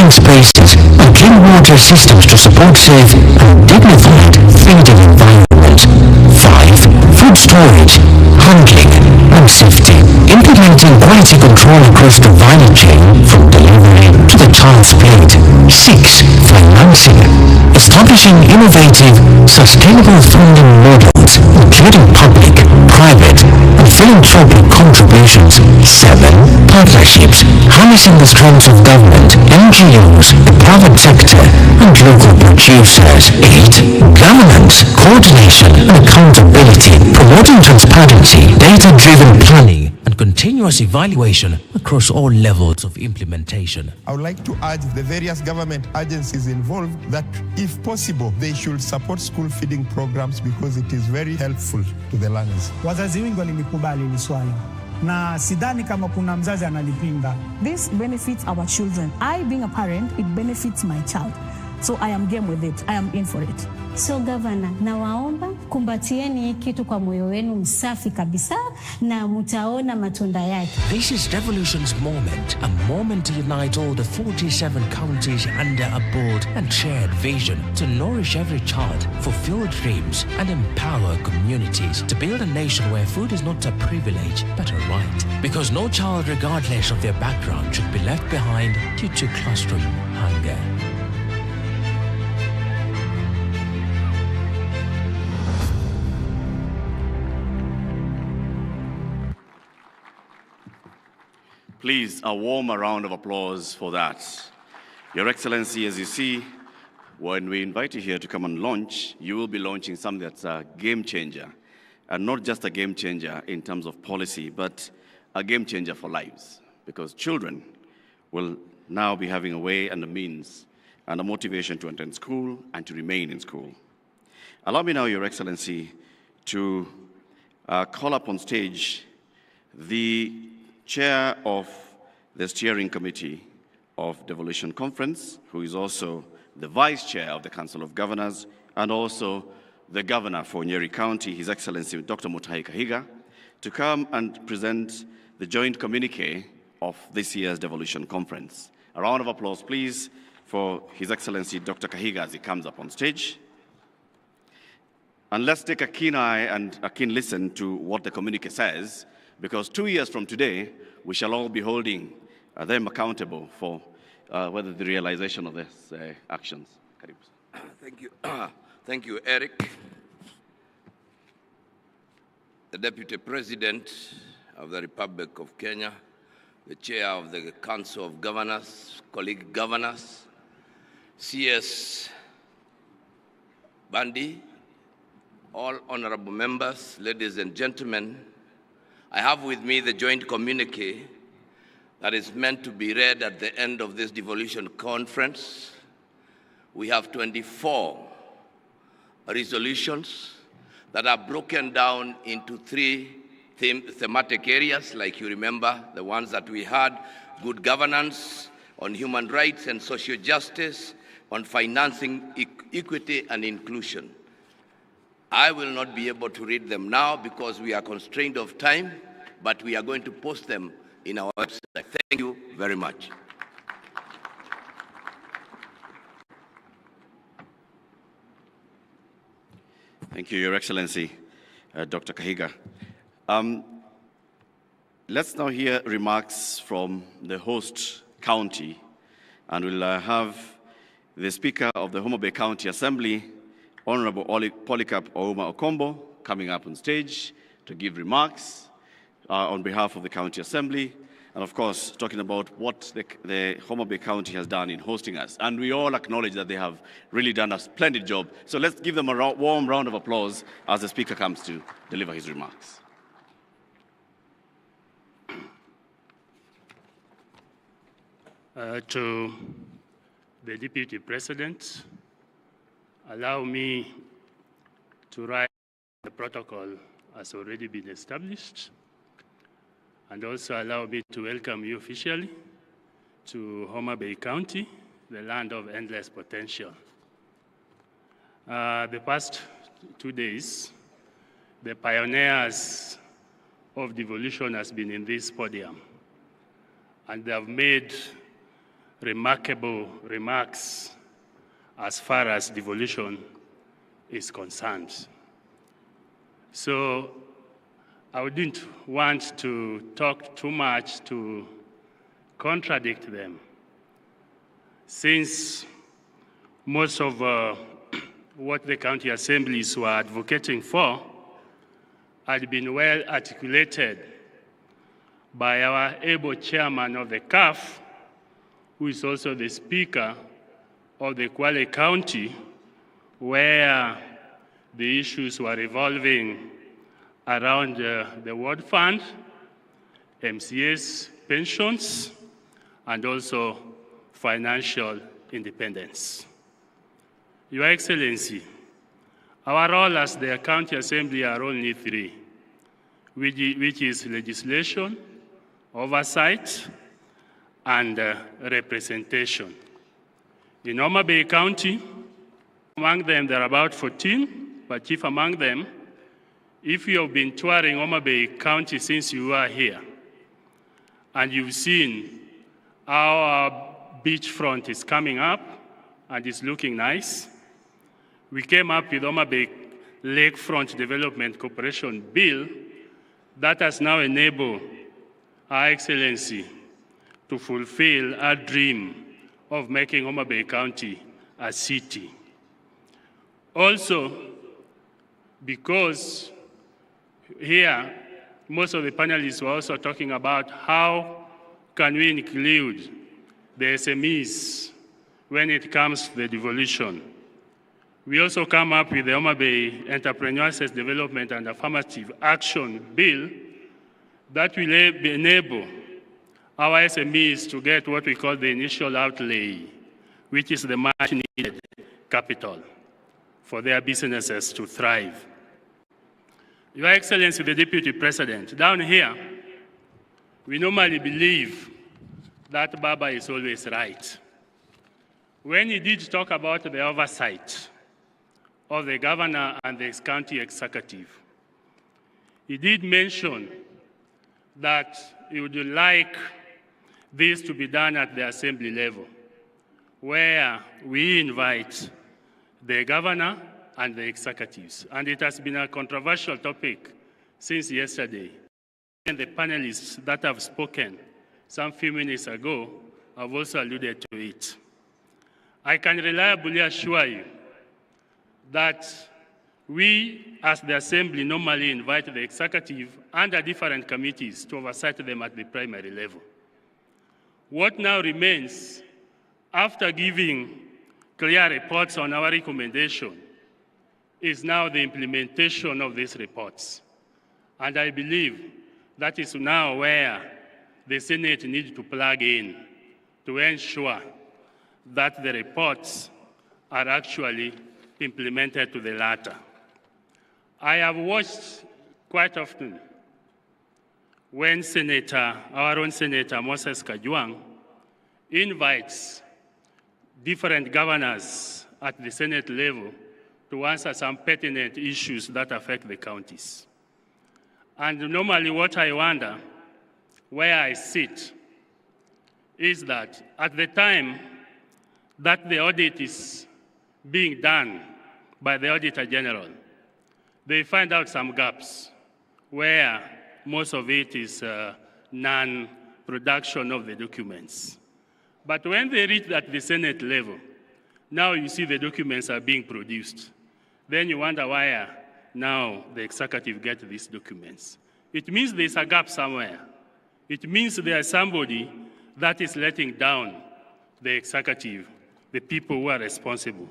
open spaces, and clean water systems to support safe and dignified feeding environment. 5. Food storage, handling, and safety. Implementing quality control across the value chain from delivery to the child's plate. 6. Financing. Establishing innovative, sustainable funding models, including public, private, and philanthropic contributions. 7. Partnerships. Harnessing the strengths of government, NGOs, the private sector, and local producers. 8. Governance, coordination, and accountability. Promoting transparency, data-driven planning, and continuous evaluation across all levels of implementation. I would like to urge the various government agencies involved that, if possible, they should support school feeding programs because it is very helpful to the learners. Wazazi wengi walinikubali hili swala na sidhani kama kuna mzazi analipinga. This benefits our children. I, being a parent, it benefits my child. So I am game with it. I am in for it. So Governor, nawaomba kumbatieni kitu kwa moyo wenu msafi kabisa na mutaona matunda yake. This is Devolution's moment, a moment to unite all the 47 counties under a bold and shared vision to nourish every child, fulfill dreams, and empower communities to build a nation where food is not a privilege but a right. Because no child, regardless of their background, should be left behind due to classroom hunger. Please, a warm round of applause for that. Your Excellency, as you see, when we invite you here to come and launch, you will be launching something that's a game changer. And not just a game changer in terms of policy, but a game changer for lives. Because children will now be having a way and a means and a motivation to attend school and to remain in school. Allow me now, Your Excellency, to call up on stage the Chair of the Steering Committee of Devolution Conference, who is also the Vice Chair of the Council of Governors, and also the Governor for Nyeri County, His Excellency Dr. Mutahi Kahiga, to come and present the joint communique of this year's Devolution Conference. A round of applause, please, for His Excellency Dr. Kahiga as he comes up on stage. And let's take a keen eye and a keen listen to what the communique says, because 2 years from today, we shall all be holding them accountable for whether the realization of these actions. Thank you. Thank you, Eric. The Deputy President of the Republic of Kenya, the Chair of the Council of Governors, colleague governors, CS Bandi, all honorable members, ladies and gentlemen, I have with me the joint communique that is meant to be read at the end of this devolution conference. We have 24 resolutions that are broken down into 3 thematic areas, like you remember, the ones that we had: good governance, on human rights and social justice, on financing, equity and inclusion. I will not be able to read them now because we are constrained of time, but we are going to post them in our website. Thank you very much. Thank you, Your Excellency, Dr. Kahiga. Let's now hear remarks from the host county, and we'll have the Speaker of the Homa Bay County Assembly, Honorable Polycarp Ouma Okombo, coming up on stage to give remarks on behalf of the County Assembly, and of course, talking about what the Homa Bay County has done in hosting us. And we all acknowledge that they have really done a splendid job. So let's give them a warm round of applause as the Speaker comes to deliver his remarks. To the Deputy President, allow me to write the protocol has already been established, and also allow me to welcome you officially to Homa Bay County, the land of endless potential. The past 2 days, the pioneers of devolution has been in this podium, and they have made remarkable remarks as far as devolution is concerned. So I wouldn't want to talk too much to contradict them, since most of what the county assemblies were advocating for had been well articulated by our able chairman of the CAF, who is also the speaker of the Kwale County, where the issues were revolving around the World Fund, MCA's pensions, and also financial independence. Your Excellency, our role as the County Assembly are only three, which is legislation, oversight, and representation. In Homa Bay County, among them there are about 14, but chief among them, if you have been touring Homa Bay County since you were here, and you've seen how our beachfront is coming up and is looking nice, we came up with Homa Bay Lakefront Development Corporation Bill that has now enabled Our Excellency to fulfill our dream of making Homa Bay County a city. Also, because here, most of the panelists were also talking about how can we include the SMEs when it comes to the devolution. We also come up with the Homa Bay Entrepreneur Access Development and Affirmative Action Bill that will enable our SMEs to get what we call the initial outlay, which is the much needed capital for their businesses to thrive. Your Excellency, the Deputy President, down here, we normally believe that Baba is always right. When he did talk about the oversight of the governor and the county executive, he did mention that he would like this to be done at the assembly level, where we invite the governor and the executives. And it has been a controversial topic since yesterday. And the panelists that have spoken some few minutes ago have also alluded to it. I can reliably assure you that we, as the Assembly, normally invite the executive and the different committees to oversight them at the primary level. What now remains, after giving clear reports on our recommendation, is now the implementation of these reports. And I believe that is now where the Senate needs to plug in to ensure that the reports are actually implemented to the latter. I have watched quite often when our own Senator Moses Kajwang invites different governors at the Senate level to answer some pertinent issues that affect the counties. And normally what I wonder, where I sit, is that at the time that the audit is being done by the Auditor General, they find out some gaps where most of it is non-production of the documents. But when they reach at the Senate level, now you see the documents are being produced. Then you wonder why now the executive gets these documents. It means there's a gap somewhere. It means there's somebody that is letting down the executive, the people who are responsible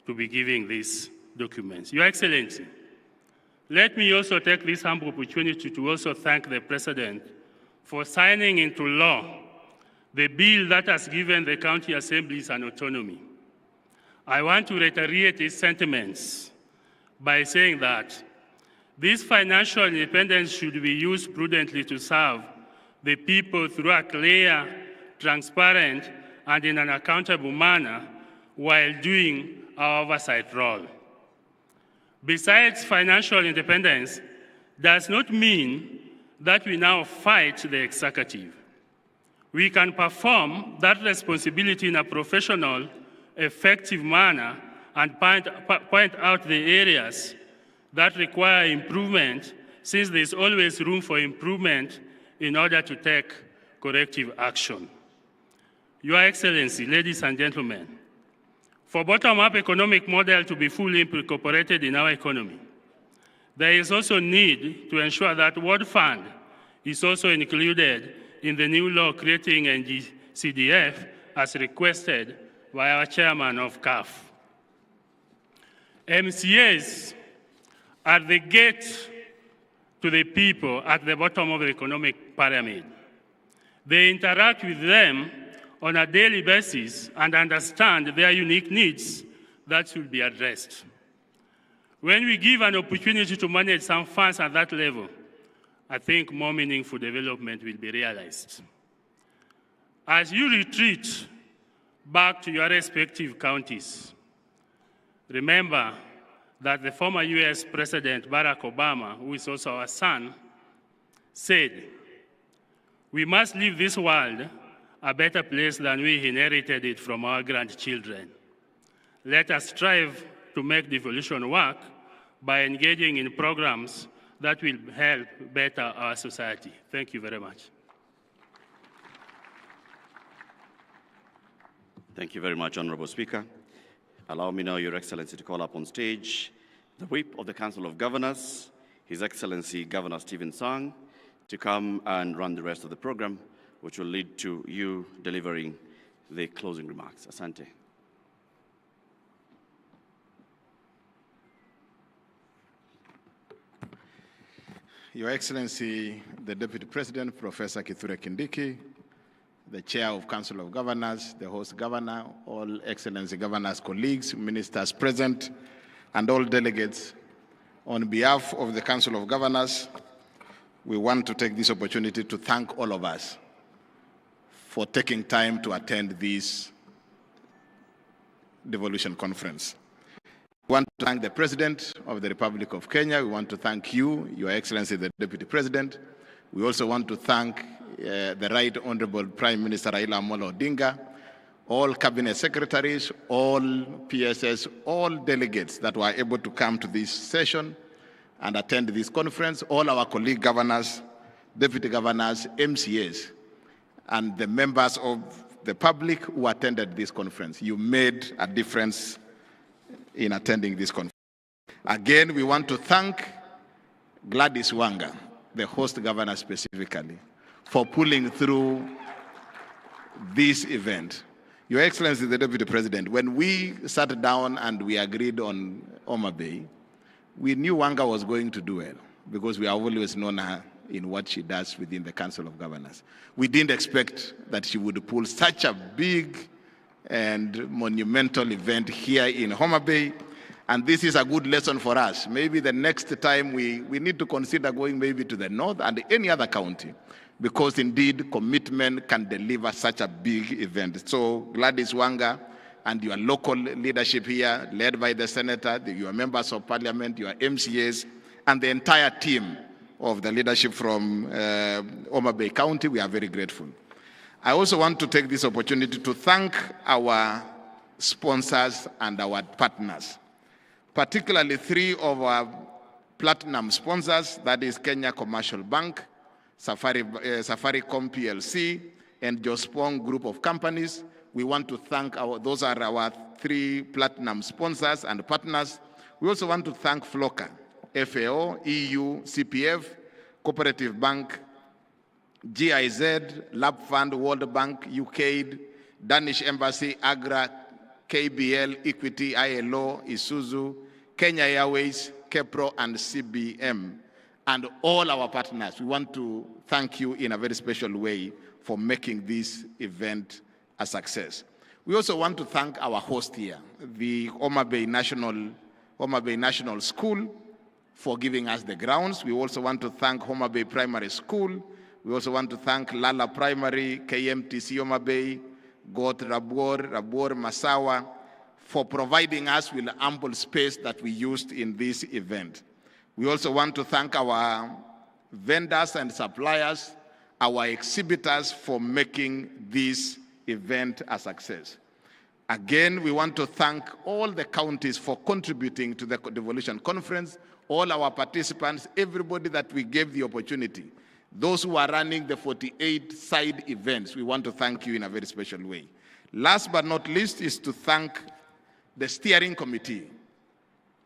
to be giving these documents. Your Excellency, let me also take this humble opportunity to also thank the President for signing into law the bill that has given the county assemblies an autonomy. I want to reiterate his sentiments by saying that this financial independence should be used prudently to serve the people through a clear, transparent, and in an accountable manner while doing our oversight role. Besides, financial independence does not mean that we now fight the executive. We can perform that responsibility in a professional, effective manner and point out the areas that require improvement, since there is always room for improvement in order to take corrective action. Your Excellency, ladies and gentlemen, for bottom-up economic model to be fully incorporated in our economy, there is also need to ensure that World Fund is also included in the new law creating NGCDF as requested by our chairman of CAF. MCAs are the gate to the people at the bottom of the economic pyramid. They interact with them on a daily basis and understand their unique needs that should be addressed. When we give an opportunity to manage some funds at that level, I think more meaningful development will be realized. As you retreat back to your respective counties, remember that the former US President Barack Obama, who is also our son, said, "We must leave this world a better place than we inherited it from our grandchildren." Let us strive to make devolution work by engaging in programs that will help better our society. Thank you very much. Thank you very much, Honorable Speaker. Allow me now, Your Excellency, to call up on stage the Whip of the Council of Governors, His Excellency Governor Stephen Sang, to come and run the rest of the program, which will lead to you delivering the closing remarks. Asante. Your Excellency, the Deputy President, Professor Kithure Kindiki, the Chair of Council of Governors, the host governor, all Excellency Governors, colleagues, ministers present, and all delegates, on behalf of the Council of Governors, we want to take this opportunity to thank all of us for taking time to attend this devolution conference. We want to thank the President of the Republic of Kenya. We want to thank you, Your Excellency, the Deputy President. We also want to thank the Right Honorable Prime Minister Raila Amolo Odinga, all Cabinet Secretaries, all PSS, all delegates that were able to come to this session and attend this conference, all our colleague governors, deputy governors, MCAs, and the members of the public who attended this conference. You made a difference in attending this conference. Again, we want to thank Gladys Wanga, the host governor specifically, for pulling through this event. Your Excellency, the Deputy President, when we sat down and we agreed on Homa Bay, we knew Wanga was going to do well because we have always known her in what she does within the Council of Governors. We didn't expect that she would pull such a big and monumental event here in Homa Bay, and this is a good lesson for us. Maybe the next time we need to consider going maybe to the north and any other county, because indeed commitment can deliver such a big event. So Gladys Wanga and your local leadership here, led by the Senator, your members of Parliament, your MCAs, and the entire team of the leadership from Homa Bay County, we are very grateful. I also want to take this opportunity to thank our sponsors and our partners, particularly three of our platinum sponsors, that is Kenya Commercial Bank, Safaricom PLC, and Jospong Group of Companies. We want to thank those are our three platinum sponsors and partners. We also want to thank FLOCA, FAO, EU, CPF, Cooperative Bank, GIZ, Lab Fund, World Bank, UKAID, Danish Embassy, AGRA, KBL, Equity, ILO, Isuzu, Kenya Airways, KEPRO, and CBM. And all our partners, we want to thank you in a very special way for making this event a success. We also want to thank our host here, the Homa Bay National School, for giving us the grounds. We also want to thank Homa Bay Primary School. We also want to thank Lala Primary, KMTC Homa Bay, Got Rabor Masawa, for providing us with ample space that we used in this event. We also want to thank our vendors and suppliers, our exhibitors for making this event a success. Again, we want to thank all the counties for contributing to the Devolution Conference, all our participants, everybody that we gave the opportunity. Those who are running the 48 side events, we want to thank you in a very special way. Last but not least is to thank the steering committee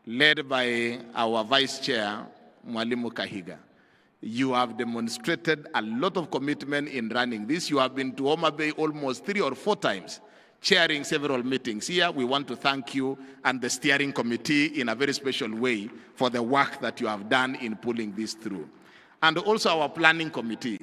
led by our Vice Chair, Mwalimu Kahiga. You have demonstrated a lot of commitment in running this. You have been to Homa Bay almost 3 or 4 times, chairing several meetings here. We want to thank you and the steering committee in a very special way for the work that you have done in pulling this through. And also our planning committee,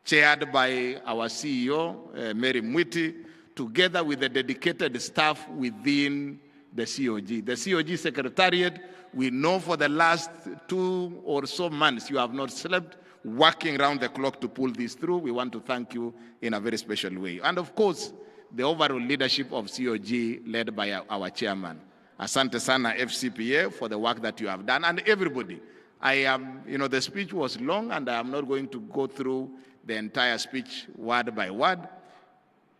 chaired by our CEO, Mary Mwiti, together with the dedicated staff within the COG. The COG Secretariat, we know for the last 2 or so months you have not slept, working around the clock to pull this through. We want to thank you in a very special way. And of course, the overall leadership of COG led by our chairman. Asante sana FCPA for the work that you have done, and everybody. The speech was long, and I am not going to go through the entire speech word by word.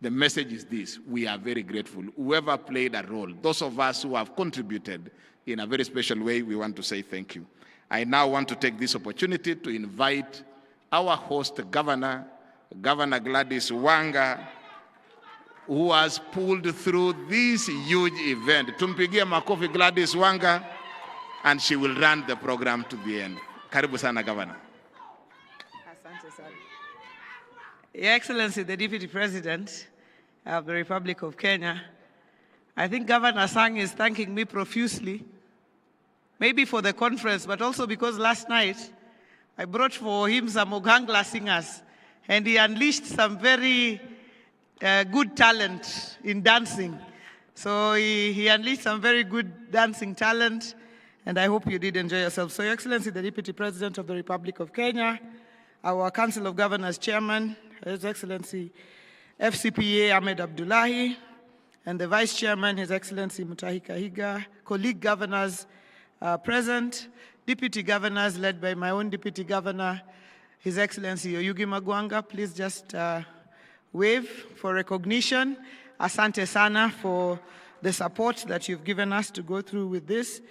The message is this: we are very grateful. Whoever played a role, those of us who have contributed in a very special way, we want to say thank you. I now want to take this opportunity to invite our host Governor Gladys Wanga, who has pulled through this huge event. Tumpigie makofi Gladys Wanga, and she will run the program to the end. Karibu sana, Governor. Asante sana. Your Excellency, the Deputy President of the Republic of Kenya, I think Governor Sang is thanking me profusely, maybe for the conference, but also because last night I brought for him some Ogangla singers, and he unleashed some very good talent in dancing. So he unleashed some very good dancing talent, and I hope you did enjoy yourself. So, Your Excellency, the Deputy President of the Republic of Kenya, our Council of Governors Chairman, His Excellency FCPA Ahmed Abdullahi, and the Vice Chairman, His Excellency Mutahi Kahiga, colleague governors present, deputy governors led by my own Deputy Governor, His Excellency Oyugi Magwanga. Please just wave for recognition. Asante sana for the support that you've given us to go through with this.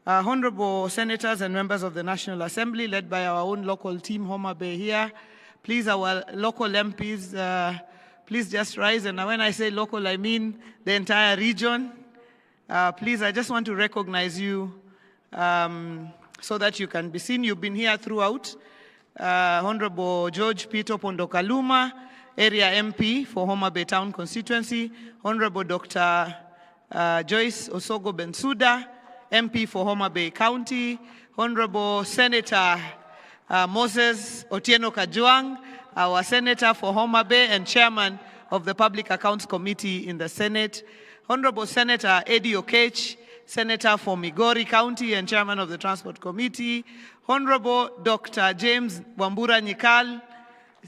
Honorable Senators and members of the National Assembly, led by our own local team, Homa Bay here. Please, our local MPs, please just rise. And when I say local, I mean the entire region. Please, I just want to recognize you so that you can be seen. You've been here throughout. Honorable George Peter Pondokaluma, Area MP for Homa Bay Town Constituency. Honorable Dr. Joyce Osogo Bensuda, MP for Homa Bay County. Honorable Senator Moses Otieno Kajwang, our Senator for Homa Bay and Chairman of the Public Accounts Committee in the Senate. Honorable Senator Eddie Okech, Senator for Migori County and Chairman of the Transport Committee. Honorable Dr. James Wambura Nyikal,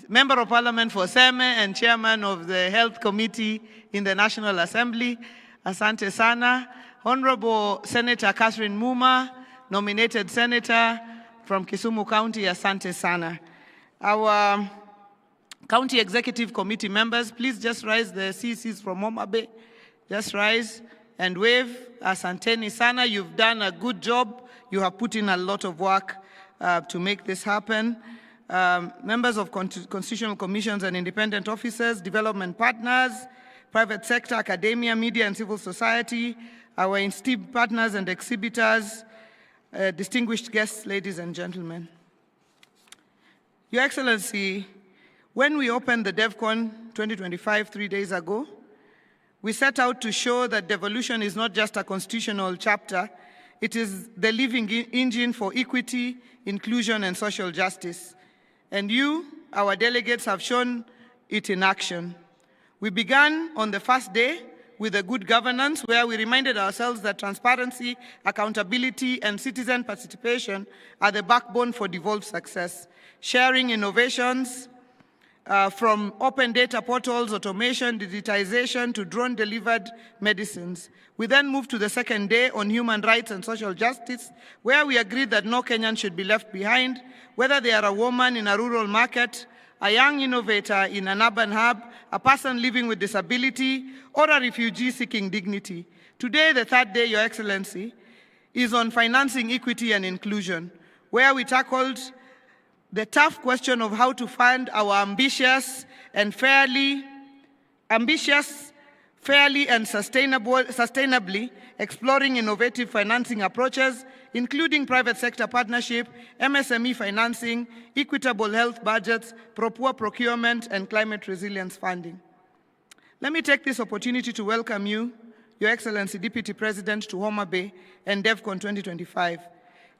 Member of Parliament for Seme and Chairman of the Health Committee in the National Assembly. Asante sana. Honorable Senator Catherine Muma, nominated Senator from Kisumu County. Asante sana. Our County Executive Committee members, please just rise. The CCs from Homa Bay, just rise and wave. Asanteni sana. You've done a good job. You have put in a lot of work to make this happen. Members of constitutional commissions and independent officers, development partners, private sector, academia, media, and civil society, our esteemed partners and exhibitors, distinguished guests, ladies and gentlemen. Your Excellency, when we opened the DevCon 2025 3 days ago, we set out to show that devolution is not just a constitutional chapter, it is the living engine for equity, inclusion, and social justice. And you, our delegates, have shown it in action. We began on the first day with a good governance, where we reminded ourselves that transparency, accountability, and citizen participation are the backbone for devolved success. Sharing innovations from open data portals, automation, digitization, to drone-delivered medicines. We then moved to the second day on human rights and social justice, where we agreed that no Kenyan should be left behind, whether they are a woman in a rural market, a young innovator in an urban hub, a person living with disability, or a refugee seeking dignity. Today, the third day, Your Excellency, is on financing equity and inclusion, where we tackled the tough question of how to fund our ambitious and fairly and sustainably exploring innovative financing approaches, including private sector partnership, MSME financing, equitable health budgets, poor procurement, and climate resilience funding. Let me take this opportunity to welcome you, Your Excellency Deputy President, to Homa Bay and DevCon 2025.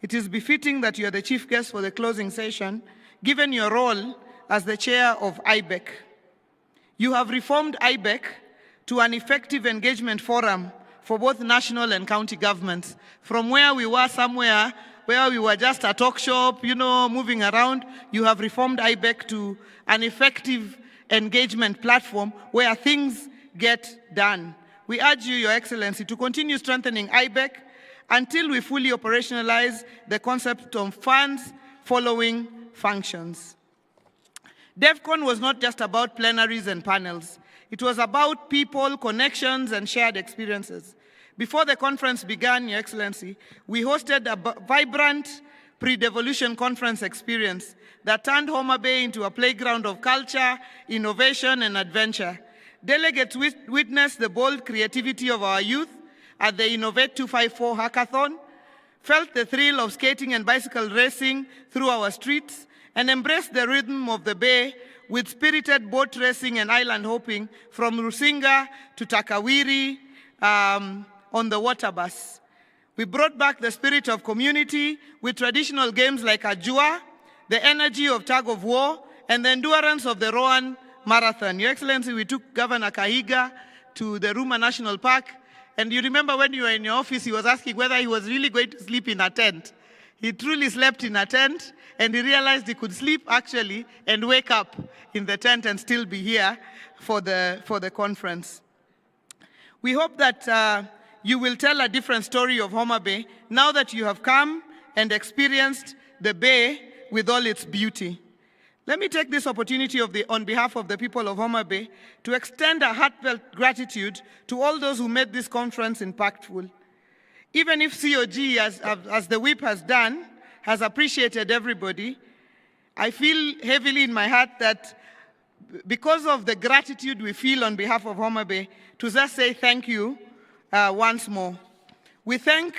It is befitting that you are the chief guest for the closing session, given your role as the chair of IBEC. You have reformed IBEC to an effective engagement forum for both national and county governments. From where we were somewhere where we were just a talk shop, moving around, you have reformed IBEC to an effective engagement platform where things get done. We urge you, Your Excellency, to continue strengthening IBEC until we fully operationalize the concept of funds following functions. DevCon was not just about plenaries and panels. It was about people, connections, and shared experiences. Before the conference began, Your Excellency, we hosted a vibrant pre-devolution conference experience that turned Homa Bay into a playground of culture, innovation, and adventure. Delegates witnessed the bold creativity of our youth at the Innovate 254 hackathon, felt the thrill of skating and bicycle racing through our streets, and embraced the rhythm of the Bay with spirited boat racing and island hopping from Rusinga to Takawiri on the water bus. We brought back the spirit of community with traditional games like Ajua, the energy of tug of war, and the endurance of the Rowan Marathon. Your Excellency, we took Governor Kahiga to the Ruma National Park, and you remember when you were in your office, he was asking whether he was really going to sleep in a tent. He truly slept in a tent, and he realized he could sleep actually and wake up in the tent and still be here for the conference. We hope that you will tell a different story of Homa Bay now that you have come and experienced the Bay with all its beauty. Let me take this opportunity on behalf of the people of Homa Bay to extend a heartfelt gratitude to all those who made this conference impactful. Even if COG, as the whip has done, has appreciated everybody, I feel heavily in my heart that because of the gratitude we feel on behalf of Homa Bay, to just say thank you once more. We thank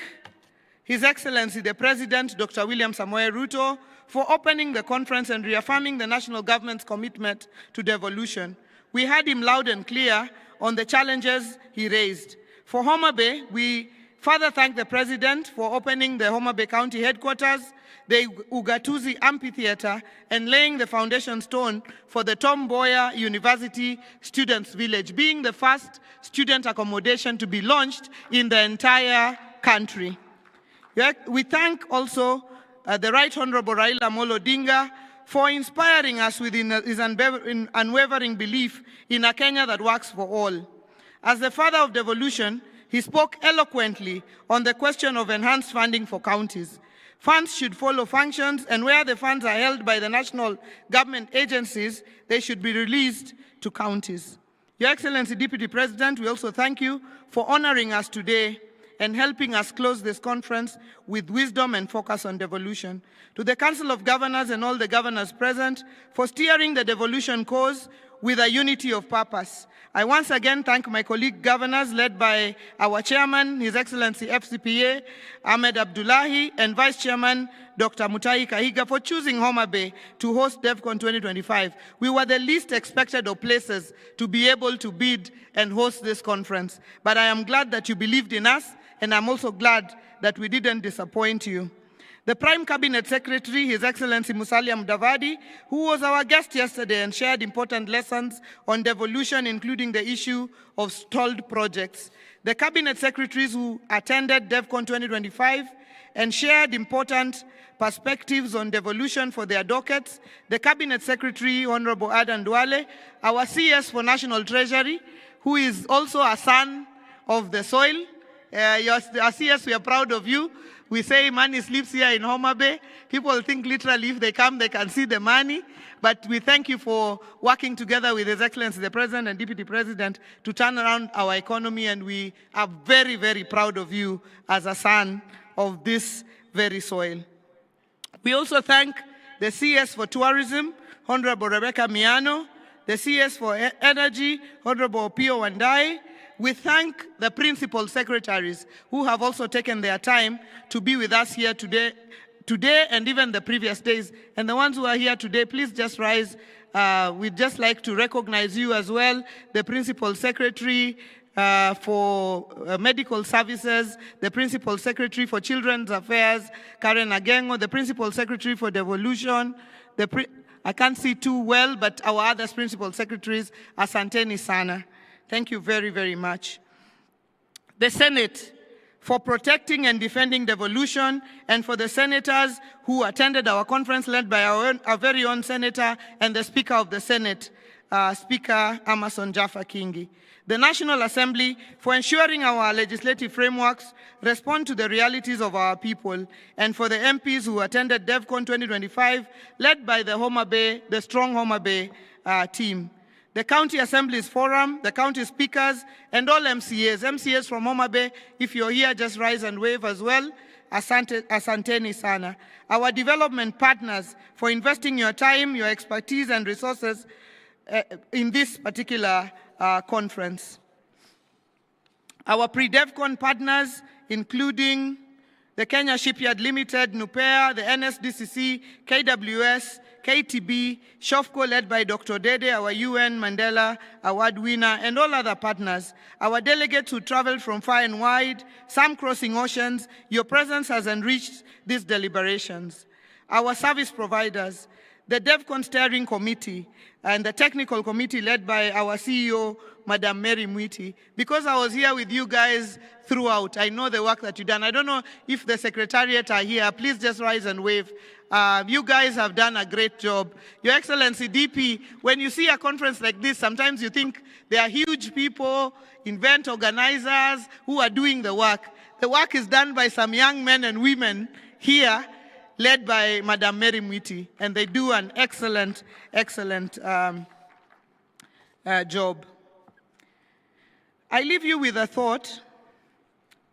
His Excellency the President, Dr. William Samoei Ruto, for opening the conference and reaffirming the national government's commitment to devolution. We heard him loud and clear on the challenges he raised. For Homa Bay, we further thank the President for opening the Homa Bay County headquarters, the Ugatuzi Amphitheater, and laying the foundation stone for the Tom Mboya University Students' Village, being the first student accommodation to be launched in the entire country. We thank also the Right Honorable Raila Amolo Odinga for inspiring us with his unwavering belief in a Kenya that works for all. As the father of devolution, he spoke eloquently on the question of enhanced funding for counties. Funds should follow functions, and where the funds are held by the national government agencies, they should be released to counties. Your Excellency, Deputy President, we also thank you for honoring us today and helping us close this conference with wisdom and focus on devolution. To the Council of Governors and all the governors present for steering the devolution cause with a unity of purpose. I once again thank my colleague governors led by our chairman, His Excellency FCPA, Ahmed Abdullahi, and Vice Chairman, Dr. Mutahi Kahiga, for choosing Homa Bay to host DevCon 2025. We were the least expected of places to be able to bid and host this conference. But I am glad that you believed in us, and I'm also glad that we didn't disappoint you. The Prime Cabinet Secretary, His Excellency Musalia Mudavadi, who was our guest yesterday and shared important lessons on devolution, including the issue of stalled projects. The Cabinet Secretaries who attended DevCon 2025 and shared important perspectives on devolution for their dockets. The Cabinet Secretary, Honorable Adan Duale, our CS for National Treasury, who is also a son of the soil. Our CS, we are proud of you. We say money sleeps here in Homa Bay. People think literally if they come, they can see the money. but we thank you for working together with His Excellency the President and Deputy President to turn around our economy, and we are very, very proud of you as a son of this very soil. We also thank the CS for Tourism, Honorable Rebecca Miano, the CS for Energy, Honorable Pio Wandai. We thank the principal secretaries who have also taken their time to be with us here today and even the previous days. And the ones who are here today, please just rise. We'd just like to recognize you as well, the principal secretary for Medical Services, the Principal Secretary for Children's Affairs, Karen Agengo, the Principal Secretary for Devolution, I can't see too well, but our other Principal Secretaries, asanteni sana. Thank you very, very much. The Senate for protecting and defending devolution, and for the senators who attended our conference led by our very own senator and the Speaker of the Senate, Speaker Amason Jaffa Kingi. The National Assembly for ensuring our legislative frameworks respond to the realities of our people, and for the MPs who attended DevCon 2025, led by the strong Homa Bay team. The County Assemblies Forum, the County Speakers, and all MCAs. MCAs from Homa Bay, if you're here, just rise and wave as well. Asanteni sana. Our development partners for investing your time, your expertise, and resources in this particular conference. Our pre-DevCon partners, including the Kenya Shipyard Limited, NUPEA, the NSDCC, KWS, KTB, SHOFCO led by Dr. Dede, our UN Mandela Award winner, and all other partners. Our delegates who traveled from far and wide, some crossing oceans, your presence has enriched these deliberations. Our service providers, the DevCon Steering Committee, and the Technical Committee led by our CEO, Madam Mary Mwiti. Because I was here with you guys throughout, I know the work that you've done. I don't know if the Secretariat are here. Please just rise and wave. You guys have done a great job. Your Excellency, DP, when you see a conference like this, sometimes you think there are huge people, event organizers who are doing the work. The work is done by some young men and women here, led by Madam Mary Mwiti, and they do an excellent, excellent job. I leave you with a thought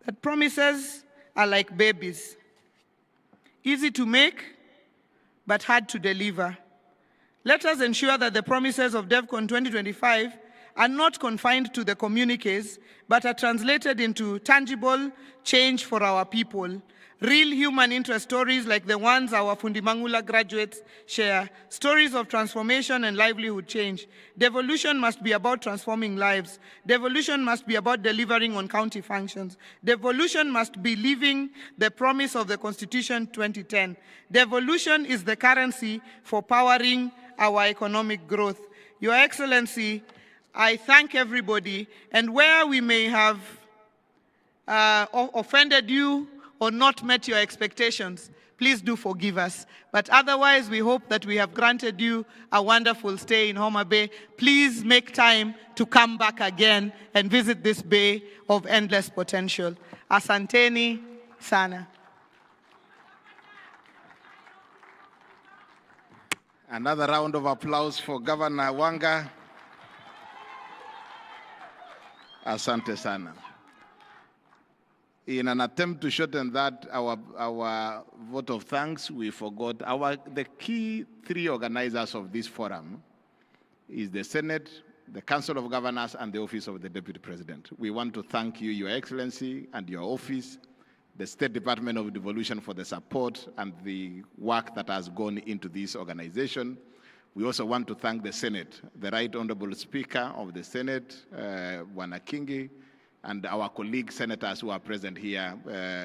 that promises are like babies, easy to make, but hard to deliver. Let us ensure that the promises of DevCon 2025 are not confined to the communiques, but are translated into tangible change for our people. Real human interest stories like the ones our Fundimangula graduates share, stories of transformation and livelihood change. Devolution must be about transforming lives. Devolution must be about delivering on county functions. Devolution must be living the promise of the Constitution 2010. Devolution is the currency for powering our economic growth. Your Excellency, I thank everybody, and where we may have offended you or not met your expectations, please do forgive us. But otherwise, we hope that we have granted you a wonderful stay in Homa Bay. Please make time to come back again and visit this bay of endless potential. Asanteni sana. Another round of applause for Governor Wanga. Asante sana. In an attempt to shorten that, our vote of thanks, we forgot the key three organizers of this forum is the Senate, the Council of Governors, and the Office of the Deputy President. We want to thank you, Your Excellency, and your office, the State Department of Devolution for the support and the work that has gone into this organization. We also want to thank the Senate, the Right Honorable Speaker of the Senate, Bwana Kingi, and our colleague senators who are present here,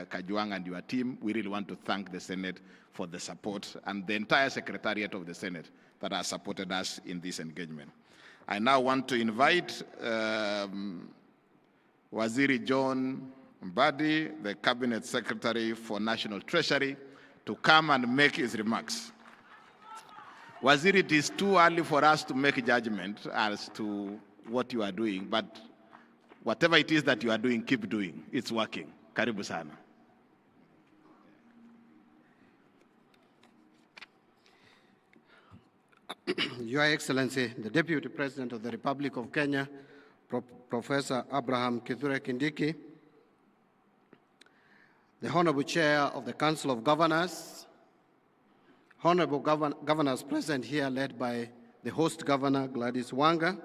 Kajwang and your team. We really want to thank the Senate for the support and the entire Secretariat of the Senate that has supported us in this engagement. I now want to invite Waziri John Mbadi, the Cabinet Secretary for National Treasury, to come and make his remarks. Waziri, it is too early for us to make a judgment as to what you are doing, but whatever it is that you are doing, keep doing. It's working. Karibu sana. Your Excellency, the Deputy President of the Republic of Kenya, Professor Abraham Kithure Kindiki, the Honorable Chair of the Council of Governors, Honorable Governors present here led by the host Governor Gladys Wanga,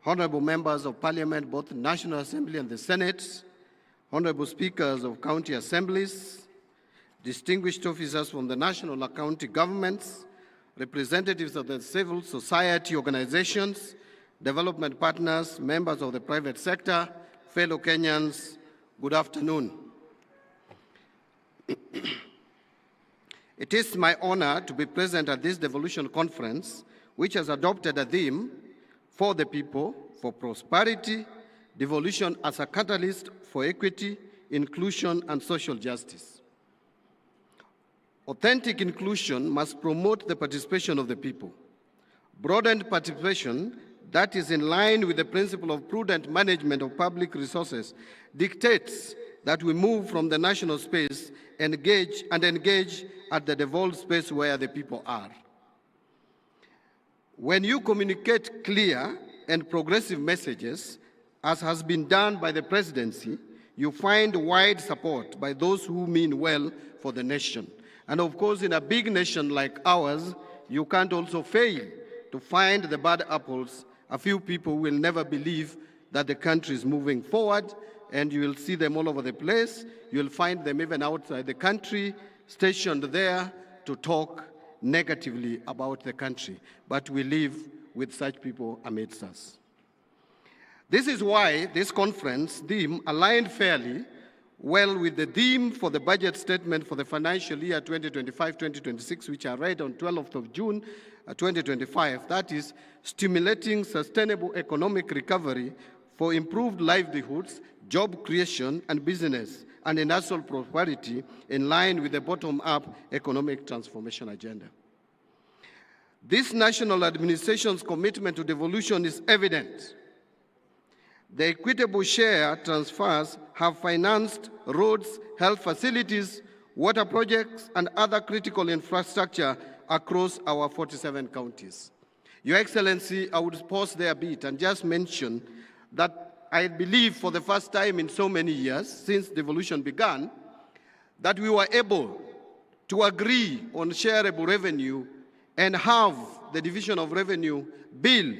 Honorable Members of Parliament, both the National Assembly and the Senate, Honorable Speakers of County Assemblies, distinguished officers from the national and county governments, representatives of the civil society organizations, development partners, members of the private sector, fellow Kenyans, good afternoon. It is my honor to be present at this Devolution conference, which has adopted a theme for the people, for prosperity, devolution as a catalyst for equity, inclusion, and social justice. Authentic inclusion must promote the participation of the people. Broadened participation that is in line with the principle of prudent management of public resources dictates that we move from the national space and engage at the devolved space where the people are. When you communicate clear and progressive messages, as has been done by the presidency, you find wide support by those who mean well for the nation. And of course, in a big nation like ours, you can't also fail to find the bad apples. A few people will never believe that the country is moving forward, and you will see them all over the place. You'll find them even outside the country, stationed there to talk negatively about the country. But we live with such people amidst us. This is why this conference theme aligned fairly well with the theme for the budget statement for the financial year 2025-2026, which I read on 12th of June 2025. That is, stimulating sustainable economic recovery for improved livelihoods, job creation, and business, and industrial prosperity in line with the bottom-up economic transformation agenda. This national administration's commitment to devolution is evident. The equitable share transfers have financed roads, health facilities, water projects, and other critical infrastructure across our 47 counties. Your Excellency, I would pause there a bit and just mention that I believe for the first time in so many years, since devolution began, that we were able to agree on shareable revenue and have the division of revenue bill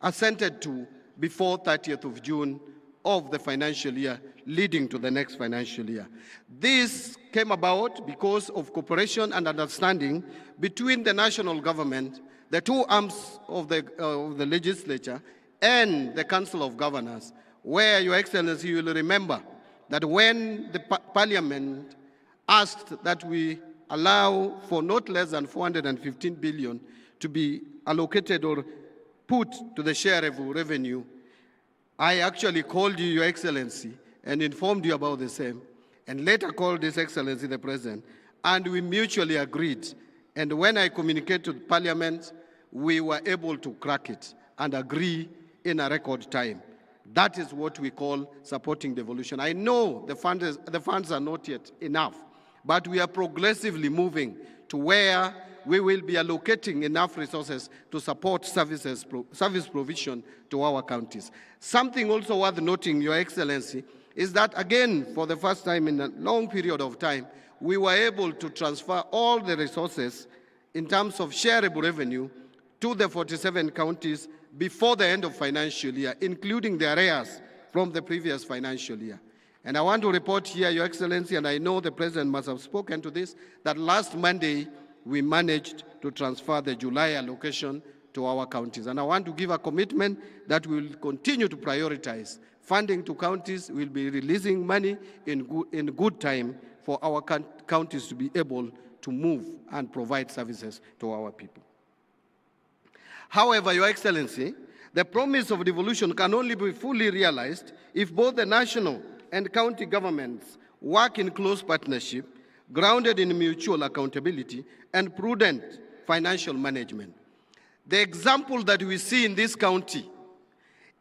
assented to before 30th of June of the financial year leading to the next financial year. This came about because of cooperation and understanding between the national government, the two arms of the legislature, and the Council of Governors, where, Your Excellency, you will remember that when the Parliament asked that we allow for not less than 415 billion to be allocated or put to the shareable revenue, I actually called you, Your Excellency, and informed you about the same, and later called His Excellency the President, and we mutually agreed. And when I communicated to Parliament, we were able to crack it and agree in a record time. That is what we call supporting devolution. I know the funds are not yet enough, but we are progressively moving to where we will be allocating enough resources to support service provision to our counties. Something also worth noting, Your Excellency, is that again, for the first time in a long period of time, we were able to transfer all the resources in terms of shareable revenue to the 47 counties before the end of financial year, including the arrears from the previous financial year. And I want to report here, Your Excellency, and I know the President must have spoken to this, that last Monday, we managed to transfer the July allocation to our counties. And I want to give a commitment that we will continue to prioritize funding to counties. We'll be releasing money in good time for our counties to be able to move and provide services to our people. However, Your Excellency, the promise of devolution can only be fully realized if both the national and county governments work in close partnership, grounded in mutual accountability and prudent financial management. The example that we see in this county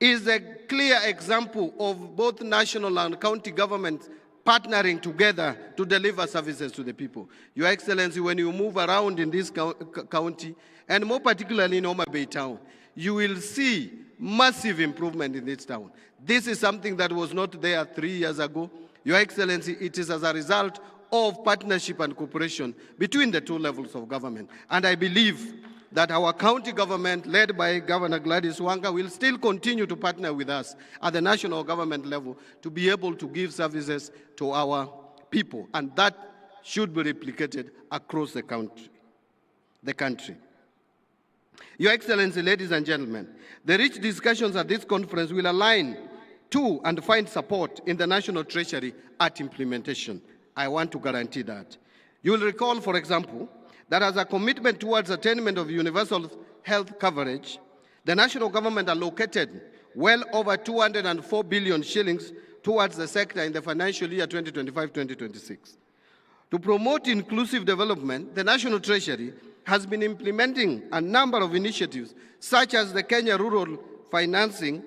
is a clear example of both national and county governments partnering together to deliver services to the people. Your Excellency, when you move around in this county, and more particularly in Homa Bay town, you will see massive improvement in this town. This is something that was not there 3 years ago. Your Excellency, it is as a result of partnership and cooperation between the two levels of government. And I believe that our county government, led by Governor Gladys Wanga, will still continue to partner with us at the national government level to be able to give services to our people. And that should be replicated across the country. Your Excellency, ladies and gentlemen, the rich discussions at this conference will align to and find support in the National Treasury at implementation. I want to guarantee that. You will recall, for example, that as a commitment towards attainment of universal health coverage, the national government allocated well over 204 billion shillings towards the sector in the financial year 2025-2026. To promote inclusive development, the National Treasury has been implementing a number of initiatives, such as the Kenya Rural Financing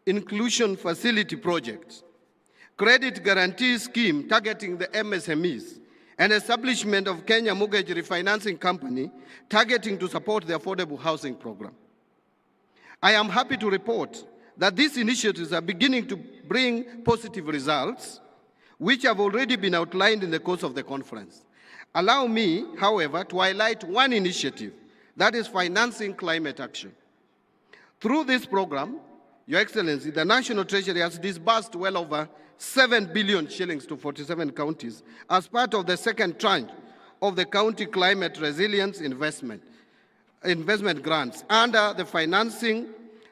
Inclusion Facility Project, Credit Guarantee Scheme targeting the MSMEs, and establishment of Kenya Mortgage Refinancing Company targeting to support the affordable housing program. I am happy to report that these initiatives are beginning to bring positive results, which have already been outlined in the course of the conference. Allow me, however, to highlight one initiative, that is financing climate action. Through this program, Your Excellency, the National Treasury has disbursed well over 7 billion shillings to 47 counties as part of the second tranche of the County Climate Resilience Investment grants under the Financing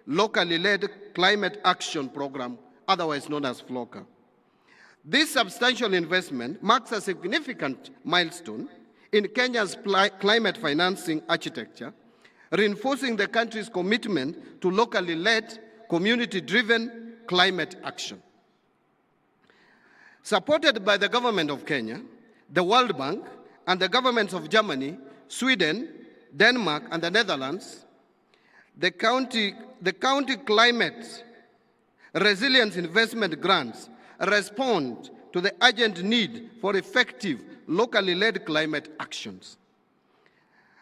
Locally Led Climate Action Program, otherwise known as FLOCA. This substantial investment marks a significant milestone in Kenya's climate financing architecture, reinforcing the country's commitment to locally led, community-driven climate action. Supported by the government of Kenya, the World Bank, and the governments of Germany, Sweden, Denmark, and the Netherlands, the county climate resilience investment grants respond to the urgent need for effective, locally led climate actions.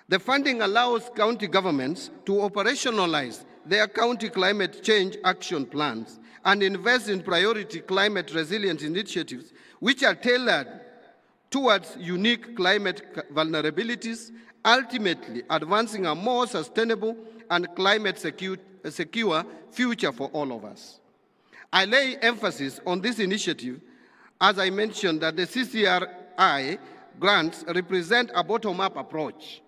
The funding allows county governments to operationalize their county climate change action plans and invest in priority climate resilience initiatives which are tailored towards unique climate vulnerabilities, ultimately advancing a more sustainable and climate secure future for all of us. I lay emphasis on this initiative as I mentioned that the CCRI grants represent a bottom-up approach.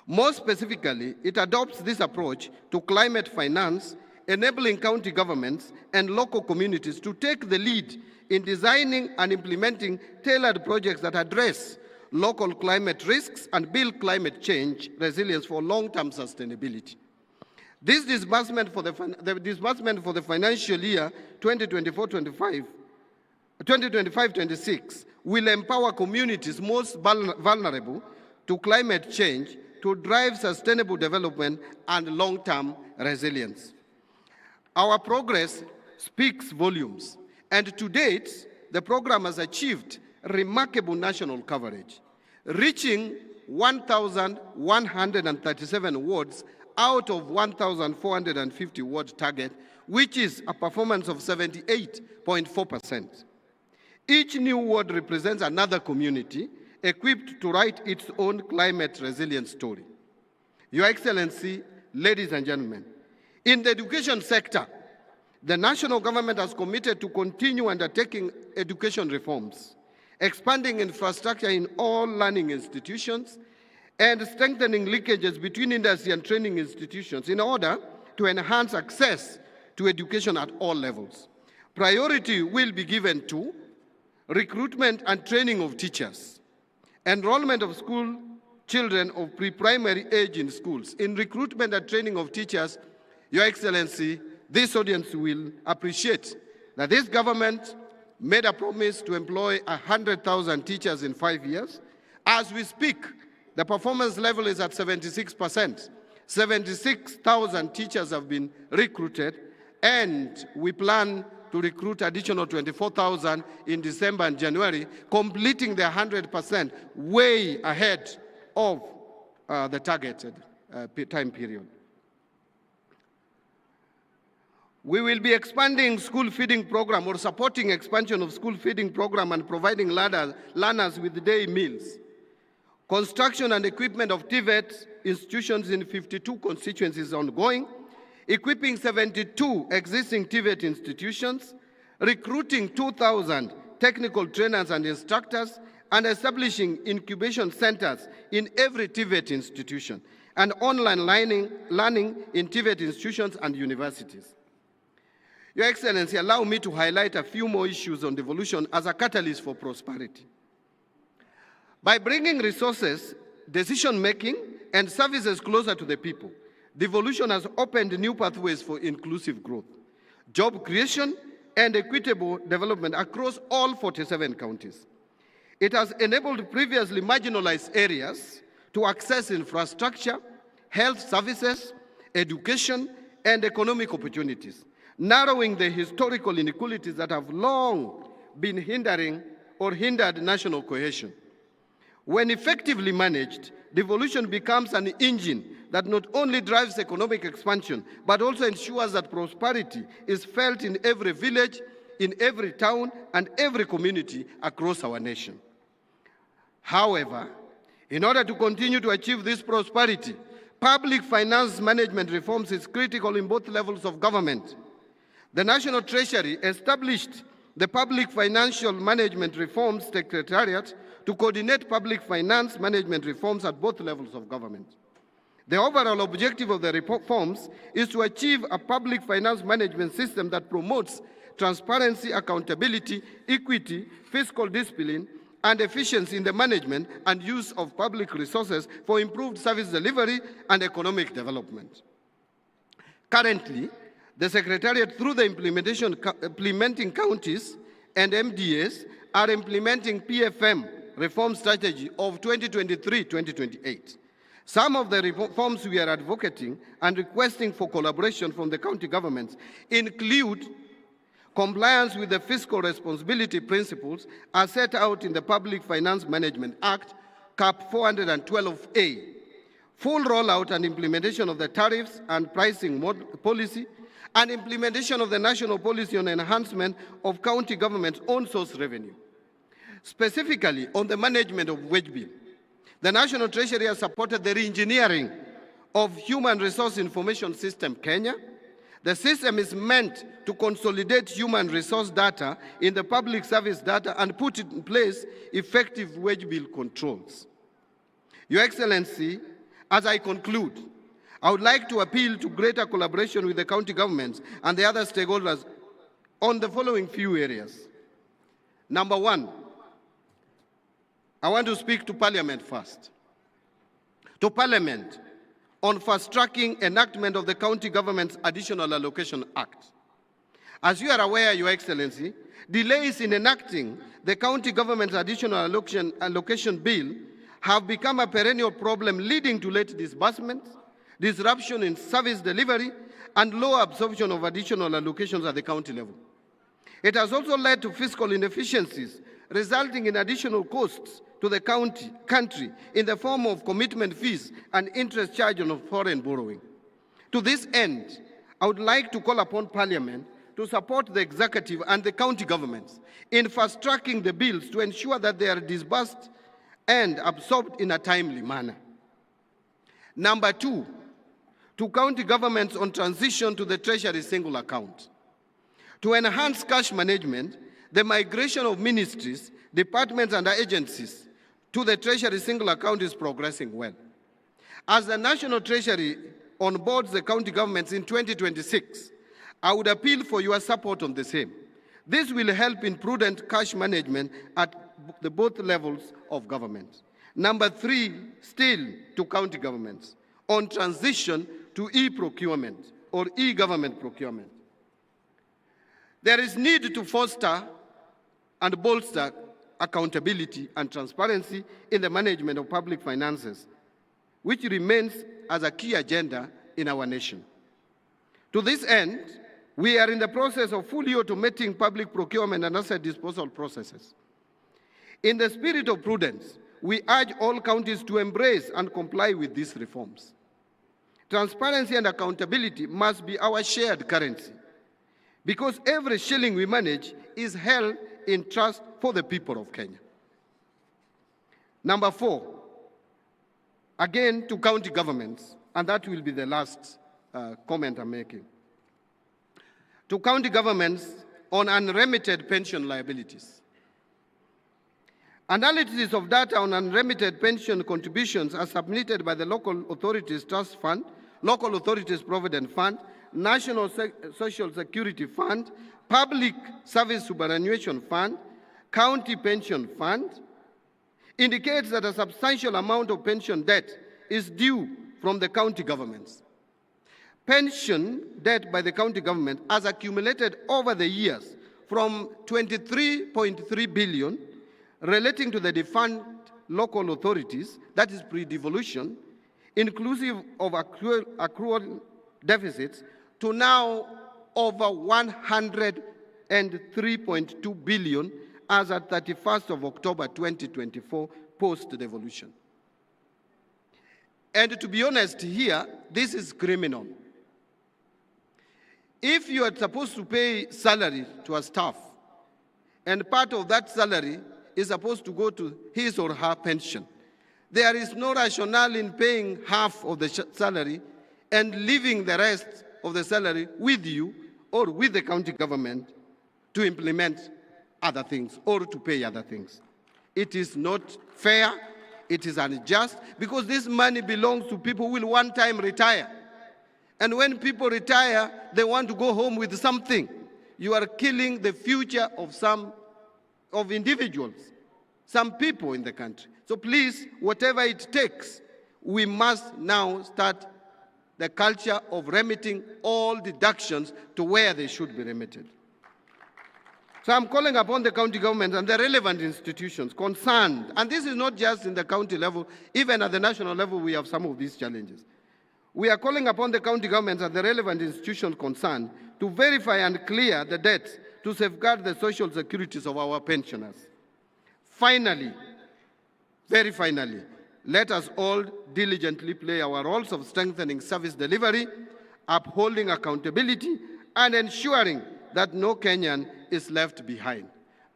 More specifically, it adopts this approach to climate finance, enabling county governments and local communities to take the lead in designing and implementing tailored projects that address local climate risks and build climate change resilience for long-term sustainability. This disbursement for the financial year 2025-26 will empower communities most vulnerable to climate change to drive sustainable development and long-term resilience. Our progress speaks volumes, and to date, the program has achieved remarkable national coverage, reaching 1,137 wards out of 1,450 ward target, which is a performance of 78.4%. Each new ward represents another community equipped to write its own climate resilience story. Your Excellency, ladies and gentlemen, in the education sector, the national government has committed to continue undertaking education reforms, expanding infrastructure in all learning institutions, and strengthening linkages between industry and training institutions in order to enhance access to education at all levels. Priority will be given to recruitment and training of teachers, enrollment of school children of pre-primary age in schools. In recruitment and training of teachers, Your Excellency, this audience will appreciate that this government made a promise to employ 100,000 teachers in 5 years. As we speak, the performance level is at 76%. 76,000 teachers have been recruited, and we plan to recruit additional 24,000 in December and January, completing the 100% way ahead of the targeted time period. We will be expanding school feeding program or supporting expansion of school feeding program and providing learners with day meals. Construction and equipment of TVET institutions in 52 constituencies is ongoing, equipping 72 existing TVET institutions, recruiting 2,000 technical trainers and instructors, and establishing incubation centers in every TVET institution, and online learning in TVET institutions and universities. Your Excellency, allow me to highlight a few more issues on devolution as a catalyst for prosperity. By bringing resources, decision-making, and services closer to the people, devolution has opened new pathways for inclusive growth, job creation, and equitable development across all 47 counties. It has enabled previously marginalized areas to access infrastructure, health services, education, and economic opportunities, narrowing the historical inequalities that have long been hindered national cohesion. When effectively managed, devolution becomes an engine that not only drives economic expansion, but also ensures that prosperity is felt in every village, in every town, and every community across our nation. However, in order to continue to achieve this prosperity, public finance management reforms is critical in both levels of government. The National Treasury established the Public Financial Management Reforms Secretariat to coordinate public finance management reforms at both levels of government. The overall objective of the reforms is to achieve a public finance management system that promotes transparency, accountability, equity, fiscal discipline, and efficiency in the management and use of public resources for improved service delivery and economic development. Currently, the Secretariat, through the implementing counties and MDAs, are implementing PFM reform strategy of 2023-2028. Some of the reforms we are advocating and requesting for collaboration from the county governments include compliance with the fiscal responsibility principles as set out in the Public Finance Management Act, Cap 412A, full rollout and implementation of the tariffs and pricing policy, and implementation of the national policy on enhancement of county government's own source revenue. Specifically, on the management of wage bill, the National Treasury has supported the re-engineering of Human Resource Information System Kenya. The system is meant to consolidate human resource data in the public service data and put in place effective wage bill controls. Your Excellency, as I conclude, I would like to appeal to greater collaboration with the county governments and the other stakeholders on the following few areas. Number one, I want to speak to Parliament first. To Parliament on fast-tracking enactment of the County Government's Additional Allocation Act. As you are aware, Your Excellency, delays in enacting the County Government's Additional Allocation Bill have become a perennial problem, leading to late disbursements, disruption in service delivery, and low absorption of additional allocations at the county level. It has also led to fiscal inefficiencies, resulting in additional costs to the country in the form of commitment fees and interest charged on foreign borrowing. To this end, I would like to call upon Parliament to support the executive and the county governments in fast-tracking the bills to ensure that they are disbursed and absorbed in a timely manner. Number two, to county governments on transition to the Treasury single account. To enhance cash management, the migration of ministries, departments, and agencies to the Treasury single account is progressing well. As the National Treasury onboards the county governments in 2026, I would appeal for your support on the same. This will help in prudent cash management at both levels of government. Number three, still to county governments, on transition to e-procurement or e-government procurement. There is need to foster and bolster accountability and transparency in the management of public finances, which remains as a key agenda in our nation. To this end, We are in the process of fully automating public procurement and asset disposal processes. In the spirit of prudence, we urge all counties to embrace and comply with these reforms. Transparency and accountability must be our shared currency, because every shilling we manage is held in trust for the people of Kenya. Number 4, again to county governments, and that will be the last comment I'm making. To county governments on unremitted pension liabilities. Analysis of data on unremitted pension contributions are submitted by the Local Authorities Trust Fund, Local Authorities Provident Fund, National Social Security Fund, Public Service Superannuation Fund, County Pension Fund, indicates that a substantial amount of pension debt is due from the county governments. Pension debt by the county government has accumulated over the years from 23.3 billion relating to the defunct local authorities, that is pre-devolution, inclusive of accrual deficits, to now over 103.2 billion as at 31st of October 2024, post-devolution. And to be honest here, this is criminal. If you are supposed to pay salary to a staff, and part of that salary is supposed to go to his or her pension, there is no rationale in paying half of the salary and leaving the rest of the salary with you or with the county government to implement other things or to pay other things. It is not fair, it is unjust, because this money belongs to people who will one time retire. And when people retire, they want to go home with something. You are killing the future of individuals, some people in the country. So please, whatever it takes, we must now start the culture of remitting all deductions to where they should be remitted. So I'm calling upon the county government and the relevant institutions concerned, and this is not just in the county level, even at the national level we have some of these challenges. We are calling upon the county governments and the relevant institutions concerned to verify and clear the debts to safeguard the social securities of our pensioners. Finally, very finally, let us all diligently play our roles of strengthening service delivery, upholding accountability, and ensuring that no Kenyan is left behind.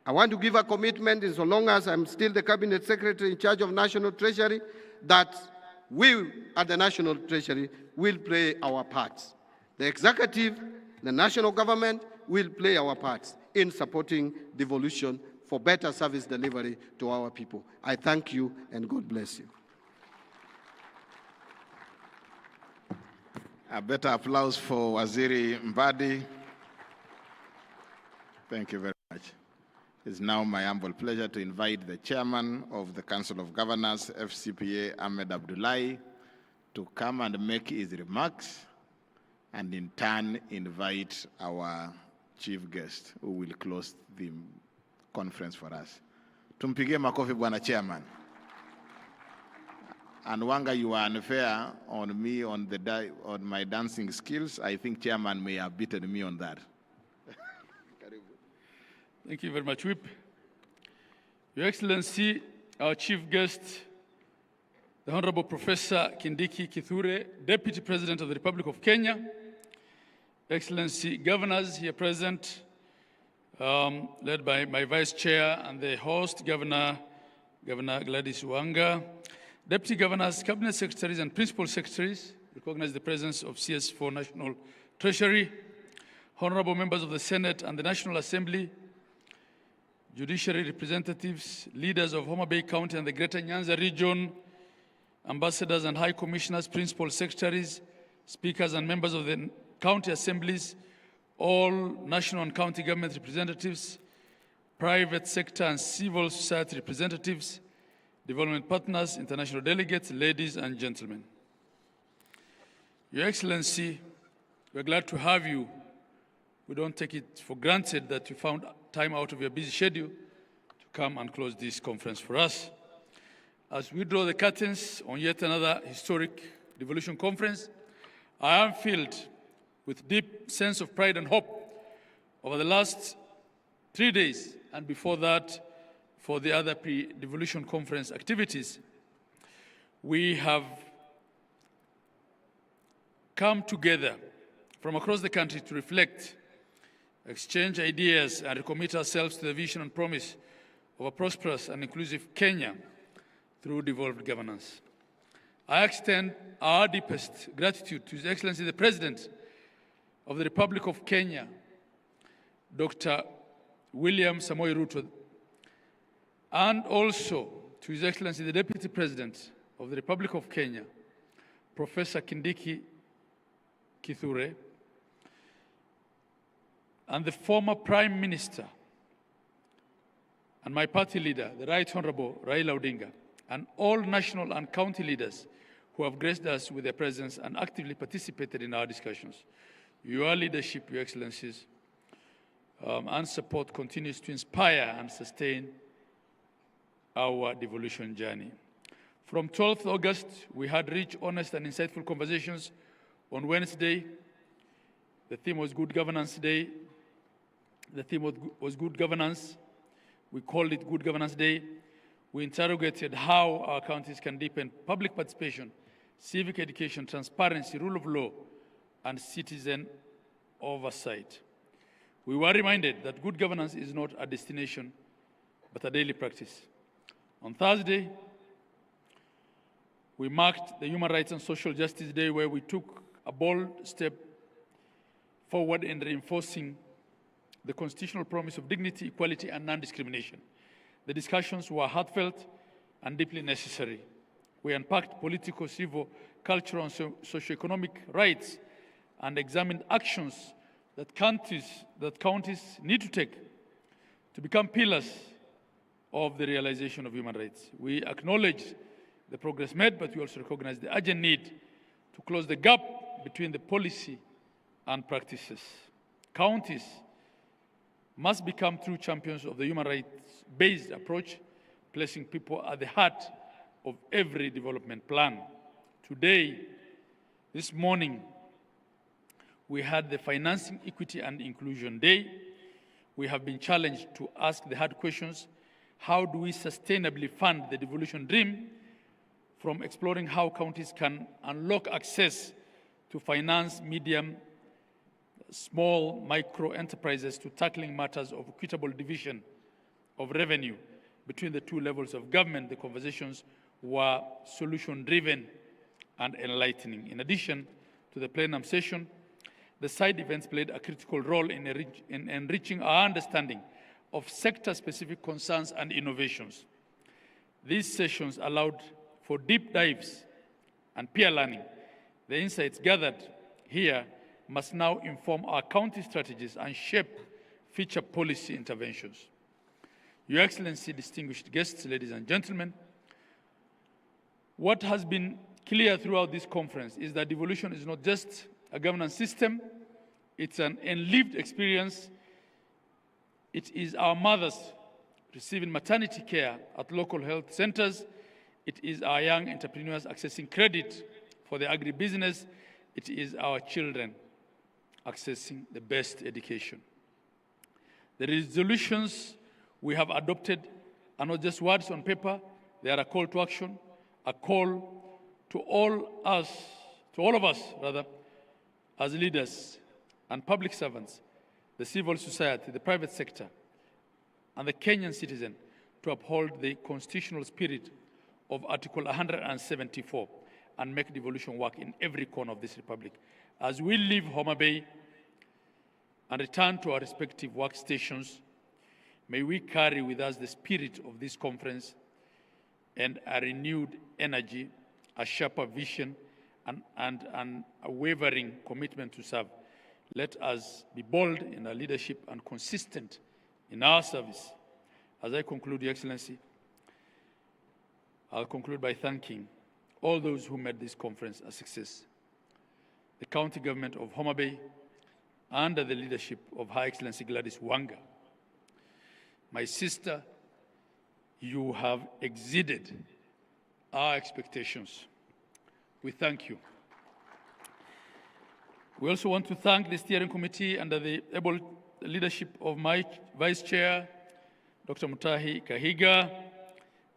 I want to give a commitment, in so long as I'm still the Cabinet Secretary in charge of National Treasury, that we at the National Treasury will play our parts. The executive, the national government will play our parts in supporting devolution for better service delivery to our people. I thank you and God bless you. A better applause for Waziri Mbadi. Thank you very much. It's now my humble pleasure to invite the Chairman of the Council of Governors, FCPA, Ahmed Abdullahi, to come and make his remarks, and in turn invite our chief guest who will close the conference for us. Tumpigie makofi Bwana Chairman. And Wanga, you are unfair on me on my dancing skills. I think Chairman may have beaten me on that. Thank you very much, Whip. Your Excellency, our chief guest, the Honorable Professor Kindiki Kithure, Deputy President of the Republic of Kenya, Excellency Governors here present, led by my Vice Chair and the host, Governor Gladys Wanga, Deputy Governors, Cabinet Secretaries, and Principal Secretaries, recognize the presence of CS4 National Treasury, Honorable Members of the Senate and the National Assembly, judiciary representatives, leaders of Homa Bay County and the Greater Nyanza region, ambassadors and high commissioners, principal secretaries, speakers and members of the county assemblies, all national and county government representatives, private sector and civil society representatives, development partners, international delegates, ladies and gentlemen. Your Excellency, we're glad to have you. We don't take it for granted that you found time out of your busy schedule to come and close this conference for us. As we draw the curtains on yet another historic devolution conference, I am filled with deep sense of pride and hope over the last 3 days, and before that, for the other pre-devolution conference activities. We have come together from across the country to reflect, exchange ideas, and recommit ourselves to the vision and promise of a prosperous and inclusive Kenya through devolved governance. I extend our deepest gratitude to His Excellency the President of the Republic of Kenya, Dr. William Samoei Ruto, and also to His Excellency the Deputy President of the Republic of Kenya, Professor Kindiki Kithure, and the former Prime Minister and my party leader, the Right Honorable Raila Odinga, and all national and county leaders who have graced us with their presence and actively participated in our discussions. Your leadership, Your Excellencies, and support continues to inspire and sustain our devolution journey. From 12th August, we had rich, honest, and insightful conversations. On Wednesday, the theme was Good Governance Day. The theme was Good Governance. We called it Good Governance Day. We interrogated how our counties can deepen public participation, civic education, transparency, rule of law, and citizen oversight. We were reminded that good governance is not a destination, but a daily practice. On Thursday, we marked the Human Rights and Social Justice Day, where we took a bold step forward in reinforcing the constitutional promise of dignity, equality, and non-discrimination. The discussions were heartfelt and deeply necessary. We unpacked political, civil, cultural, and socioeconomic rights and examined actions that counties need to take to become pillars of the realization of human rights. We acknowledge the progress made, but we also recognize the urgent need to close the gap between the policy and practices. Counties must become true champions of the human rights-based approach, placing people at the heart of every development plan. Today, this morning, we had the Financing Equity and Inclusion Day. We have been challenged to ask the hard questions: how do we sustainably fund the devolution dream, from exploring how counties can unlock access to finance medium, small, micro enterprises, to tackling matters of equitable division of revenue between the two levels of government. The conversations were solution-driven and enlightening. In addition to the plenum session, the side events played a critical role in enriching our understanding of sector-specific concerns and innovations. These sessions allowed for deep dives and peer learning. The insights gathered here must now inform our county strategies and shape future policy interventions. Your Excellency, distinguished guests, ladies and gentlemen, what has been clear throughout this conference is that devolution is not just a governance system, it's an lived experience. It is our mothers receiving maternity care at local health centers. It is our young entrepreneurs accessing credit for their agribusiness. It is our children accessing the best education. The resolutions we have adopted are not just words on paper. They are a call to action, a call to all of us, as leaders and public servants, the civil society, the private sector, and the Kenyan citizen, to uphold the constitutional spirit of Article 174 and make devolution work in every corner of this republic. As we leave Homa Bay and return to our respective workstations, may we carry with us the spirit of this conference and a renewed energy, a sharper vision, and a wavering commitment to serve. Let us be bold in our leadership and consistent in our service. As I conclude, Your Excellency, I'll conclude by thanking all those who made this conference a success. The county government of Homa Bay, under the leadership of Her Excellency Gladys Wanga. My sister, you have exceeded our expectations. We thank you. We also want to thank the steering committee under the able leadership of my Vice Chair, Dr. Mutahi Kahiga,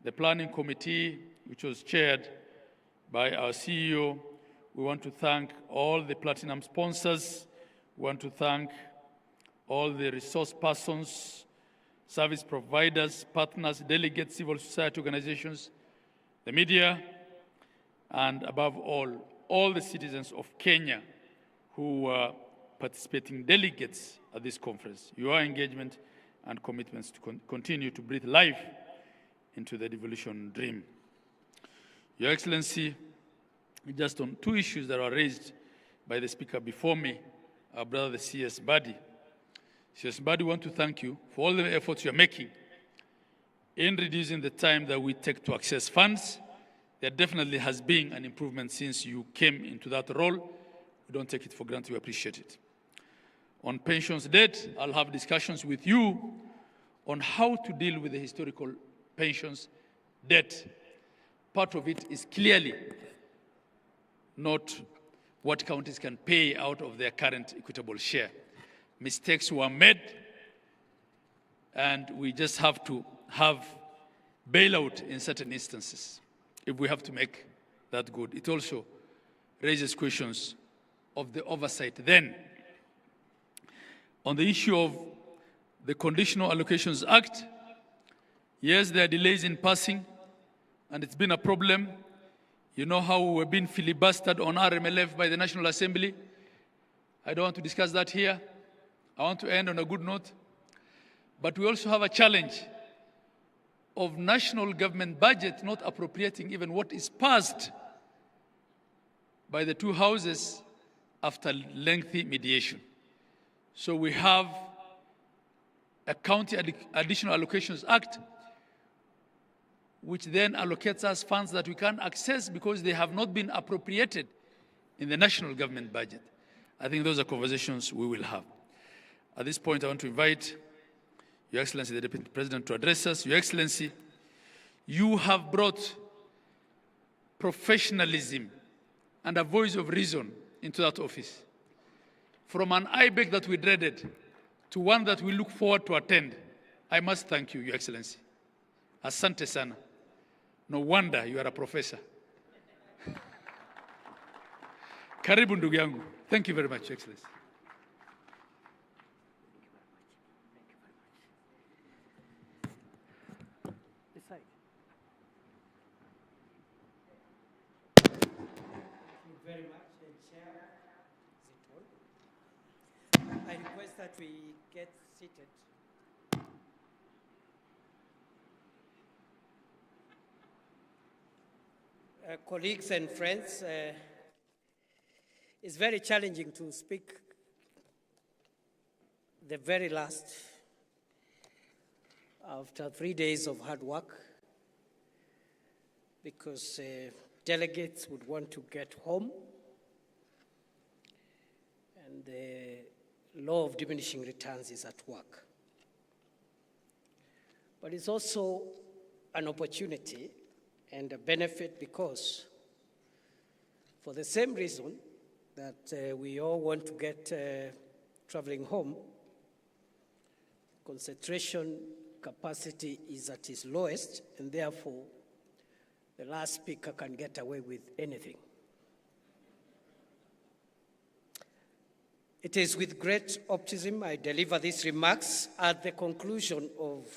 the planning committee, which was chaired by our CEO. We want to thank all the platinum sponsors. We want to thank all the resource persons, service providers, partners, delegates, civil society organizations, the media, and above all the citizens of Kenya who were participating delegates at this conference. Your engagement and commitments to continue to breathe life into the devolution dream. Your Excellency, just on two issues that were raised by the speaker before me, our brother, the CS Badi. CS Badi, we want to thank you for all the efforts you're making in reducing the time that we take to access funds. There definitely has been an improvement since you came into that role. We don't take it for granted, we appreciate it. On pensions debt, I'll have discussions with you on how to deal with the historical pensions debt. Part of it is clearly not what counties can pay out of their current equitable share. Mistakes were made, and we just have to have bailout in certain instances if we have to make that good. It also raises questions of the oversight then. On the issue of the Conditional Allocations Act, yes, there are delays in passing, and it's been a problem. You know how we've been filibustered on RMLF by the National Assembly. I don't want to discuss that here. I want to end on a good note. But we also have a challenge of national government budget not appropriating even what is passed by the two houses after lengthy mediation. So we have a County Additional Allocations Act, which then allocates us funds that we can't access because they have not been appropriated in the national government budget. I think those are conversations we will have. At this point, I want to invite Your Excellency, the Deputy President, to address us. Your Excellency, you have brought professionalism and a voice of reason into that office. From an IBEC that we dreaded to one that we look forward to attend, I must thank you, Your Excellency. Asante sana. No wonder you are a professor. Karibu ndugu yangu. Thank you very much, Your Excellency. Very much, Chair. I request that we get seated. Colleagues and friends, it's very challenging to speak the very last after 3 days of hard work because delegates would want to get home, and the law of diminishing returns is at work. But it's also an opportunity and a benefit because for the same reason that we all want to get traveling home, concentration capacity is at its lowest, and therefore the last speaker can get away with anything. It is with great optimism I deliver these remarks at the conclusion of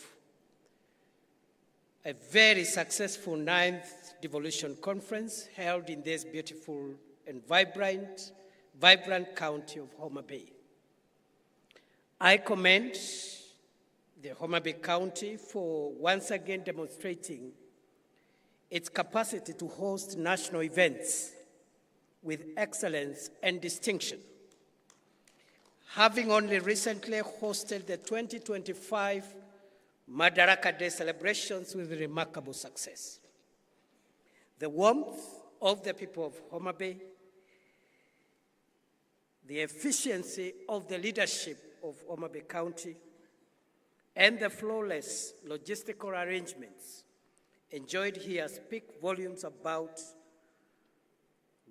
a very successful 9th Devolution Conference held in this beautiful and vibrant county of Homa Bay. I commend the Homa Bay County for once again demonstrating its capacity to host national events with excellence and distinction. Having only recently hosted the 2025 Madaraka Day celebrations with remarkable success. The warmth of the people of Homa Bay, the efficiency of the leadership of Homa Bay County, and the flawless logistical arrangements enjoyed here speak volumes about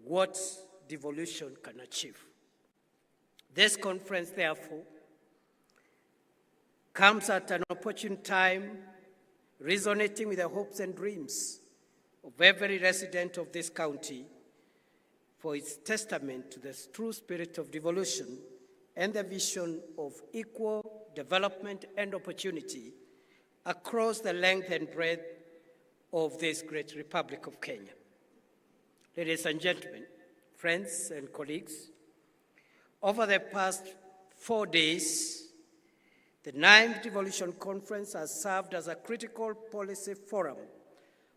what devolution can achieve. This conference, therefore, comes at an opportune time, resonating with the hopes and dreams of every resident of this county, for its testament to the true spirit of devolution and the vision of equal development and opportunity across the length and breadth of this great Republic of Kenya. Ladies and gentlemen, friends and colleagues, over the past 4 days, the 9th Devolution Conference has served as a critical policy forum,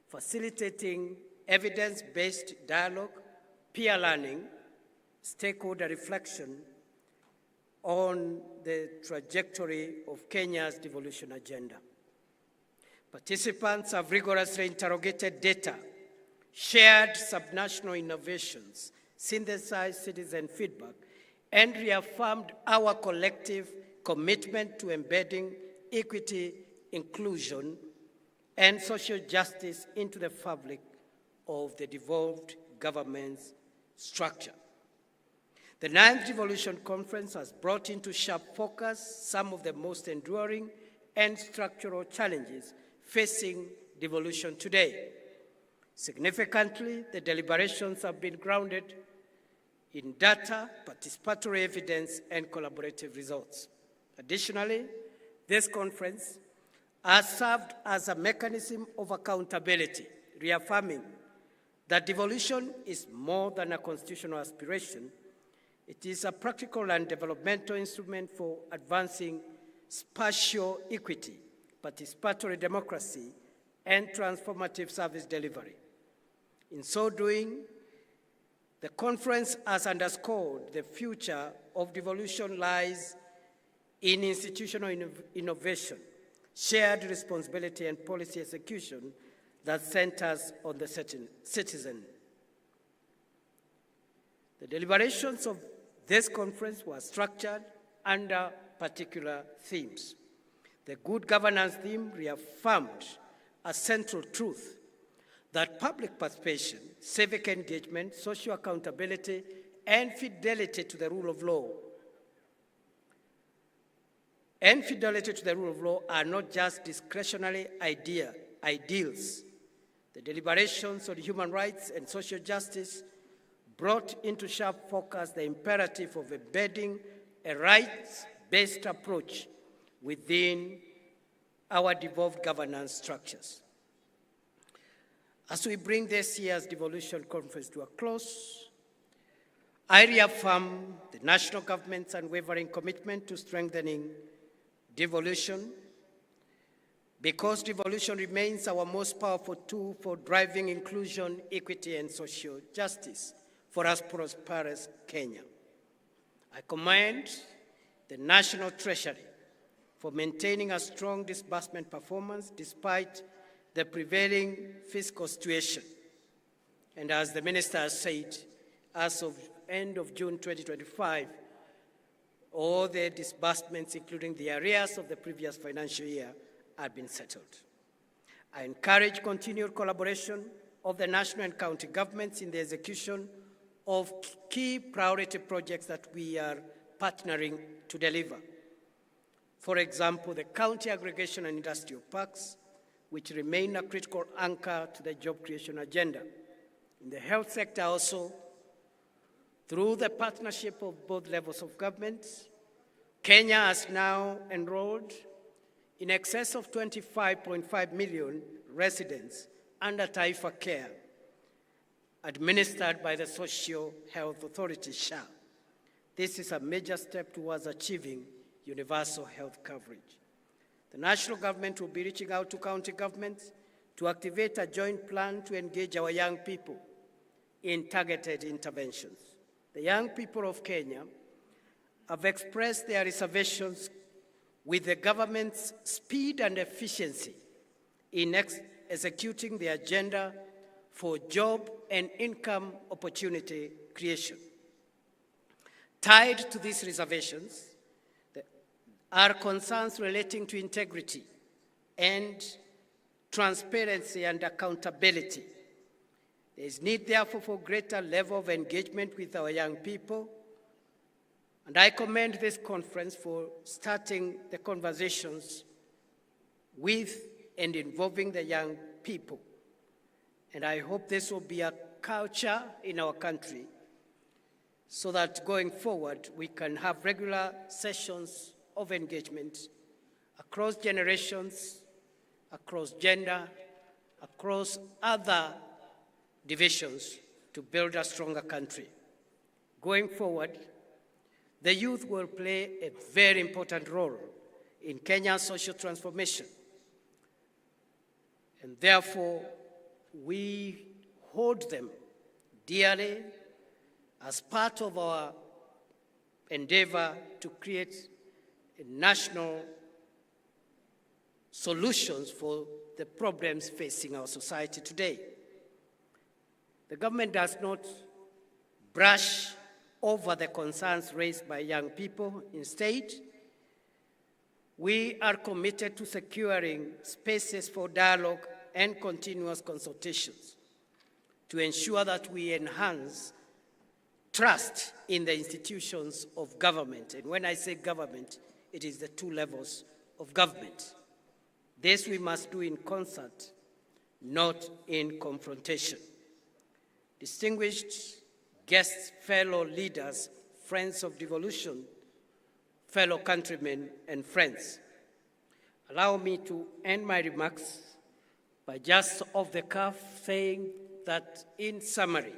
facilitating evidence-based dialogue, peer learning, stakeholder reflection on the trajectory of Kenya's devolution agenda. Participants have rigorously interrogated data, shared subnational innovations, synthesized citizen feedback, and reaffirmed our collective commitment to embedding equity, inclusion, and social justice into the fabric of the devolved government's structure. The 9th Devolution Conference has brought into sharp focus some of the most enduring and structural challenges facing devolution today. Significantly, the deliberations have been grounded in data, participatory evidence, and collaborative results. Additionally, this conference has served as a mechanism of accountability, reaffirming that devolution is more than a constitutional aspiration. It is a practical and developmental instrument for advancing spatial equity, participatory democracy, and transformative service delivery. In so doing, the conference has underscored the future of devolution lies in institutional innovation, shared responsibility, and policy execution that centers on the citizen. The deliberations of this conference were structured under particular themes. The good governance theme reaffirmed a central truth that public participation, civic engagement, social accountability, and fidelity to the rule of law are not just discretionary ideals. The deliberations on human rights and social justice brought into sharp focus the imperative of embedding a rights-based approach within our devolved governance structures. As we bring this year's Devolution Conference to a close, I reaffirm the national government's unwavering commitment to strengthening devolution, because devolution remains our most powerful tool for driving inclusion, equity, and social justice for us prosperous Kenya. I commend the National Treasury for maintaining a strong disbursement performance despite the prevailing fiscal situation. And as the Minister has said, as of end of June 2025, all the disbursements, including the arrears of the previous financial year, have been settled. I encourage continued collaboration of the national and county governments in the execution of key priority projects that we are partnering to deliver. For example, the county aggregation and industrial parks, which remain a critical anchor to the job creation agenda. In the health sector also, through the partnership of both levels of government, Kenya has now enrolled in excess of 25.5 million residents under Taifa Care, administered by the Social Health Authority, SHA. This is a major step towards achieving universal health coverage. The national government will be reaching out to county governments to activate a joint plan to engage our young people in targeted interventions. The young people of Kenya have expressed their reservations with the government's speed and efficiency in executing the agenda for job and income opportunity creation. Tied to these reservations are concerns relating to integrity and transparency and accountability. There is need, therefore, for greater level of engagement with our young people, And I commend this conference for starting the conversations with and involving the young people. And I hope this will be a culture in our country so that going forward we can have regular sessions of engagement across generations, across gender, across other divisions to build a stronger country. Going forward, the youth will play a very important role in Kenya's social transformation. And therefore, we hold them dearly as part of our endeavor to create national solutions for the problems facing our society today. The government does not brush over the concerns raised by young people. Instead, we are committed to securing spaces for dialogue and continuous consultations to ensure that we enhance trust in the institutions of government. And when I say government, it is the two levels of government. This we must do in concert, not in confrontation. Distinguished guests, fellow leaders, friends of devolution, fellow countrymen and friends, allow me to end my remarks by just off the cuff saying that in summary,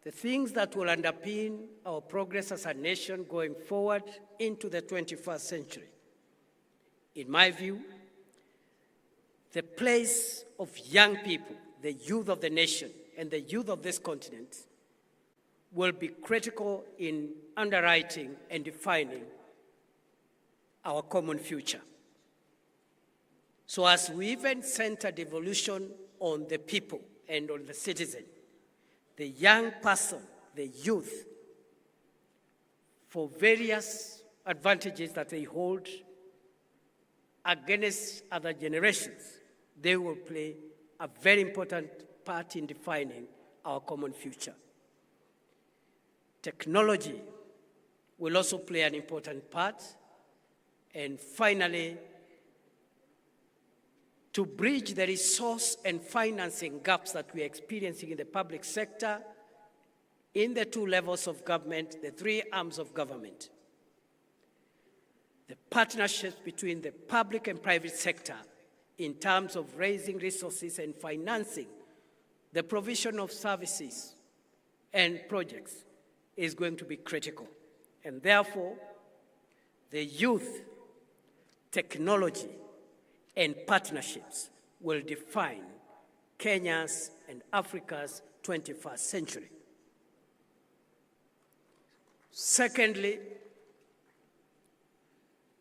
the things that will underpin our progress as a nation going forward into the 21st century, in my view, the place of young people, the youth of the nation and the youth of this continent will be critical in underwriting and defining our common future. So as we even center devolution on the people and on the citizen, the young person, the youth, for various advantages that they hold against other generations, they will play a very important part in defining our common future. Technology will also play an important part. And finally, to bridge the resource and financing gaps that we are experiencing in the public sector, in the two levels of government, the three arms of government. The partnerships between the public and private sector in terms of raising resources and financing the provision of services and projects is going to be critical. And therefore, the youth, technology, and partnerships will define Kenya's and Africa's 21st century. Secondly,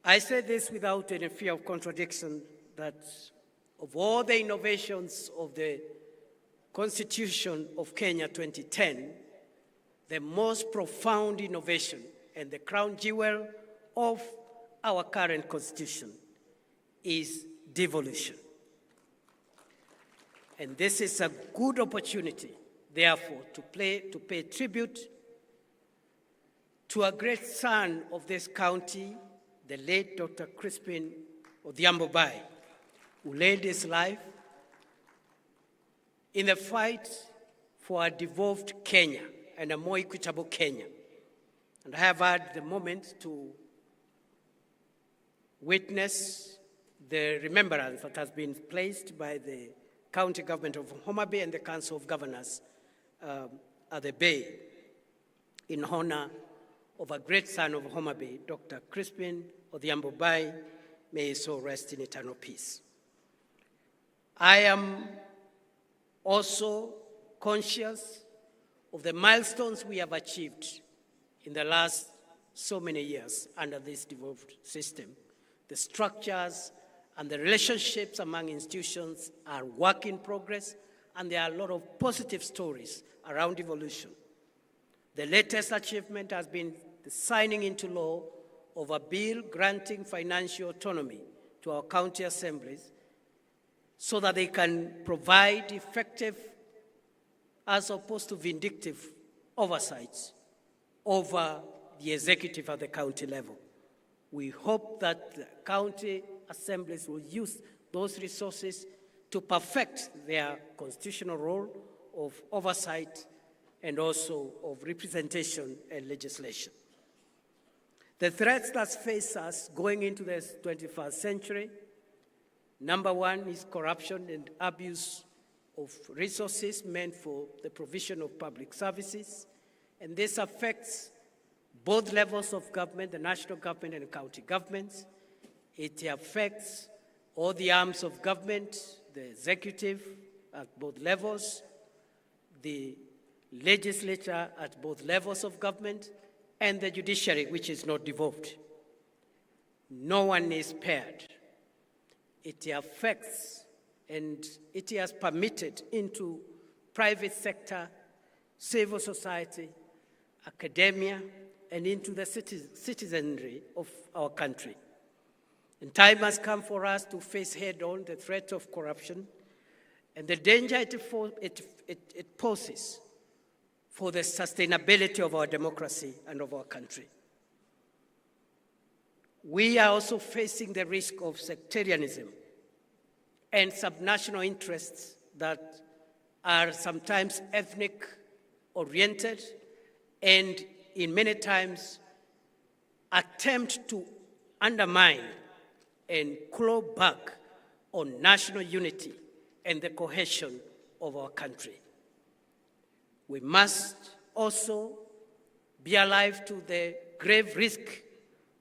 I say this without any fear of contradiction, that of all the innovations of the Constitution of Kenya 2010, the most profound innovation and the crown jewel of our current Constitution is devolution. And this is a good opportunity, therefore, to pay tribute to a great son of this county, the late Dr. Crispin Odhiambo Bai, who laid his life in the fight for a devolved Kenya and a more equitable Kenya. And I have had the moment to witness the remembrance that has been placed by the county government of Homa Bay and the Council of Governors at the Bay in honor of a great son of Homa Bay, Dr. Crispin Odhiambo Bai. May his soul rest in eternal peace. I am also conscious of the milestones we have achieved in the last so many years under this devolved system. The structures and the relationships among institutions are work in progress, and there are a lot of positive stories around devolution. The latest achievement has been the signing into law of a bill granting financial autonomy to our county assemblies so that they can provide effective, as opposed to vindictive, oversights over the executive at the county level. We hope that the county assemblies will use those resources to perfect their constitutional role of oversight and also of representation and legislation. The threats that face us going into the 21st century, number one is corruption and abuse of resources meant for the provision of public services, and this affects both levels of government, the national government and the county governments. It affects all the arms of government, the executive at both levels, the legislature at both levels of government, and the judiciary, which is not devolved. No one is spared. It affects and it has permitted into private sector, civil society, academia, and into the citizenry of our country. And time has come for us to face head-on the threat of corruption and the danger it poses for the sustainability of our democracy and of our country. We are also facing the risk of sectarianism and subnational interests that are sometimes ethnic-oriented and in many times attempt to undermine and claw back on national unity and the cohesion of our country. We must also be alive to the grave risk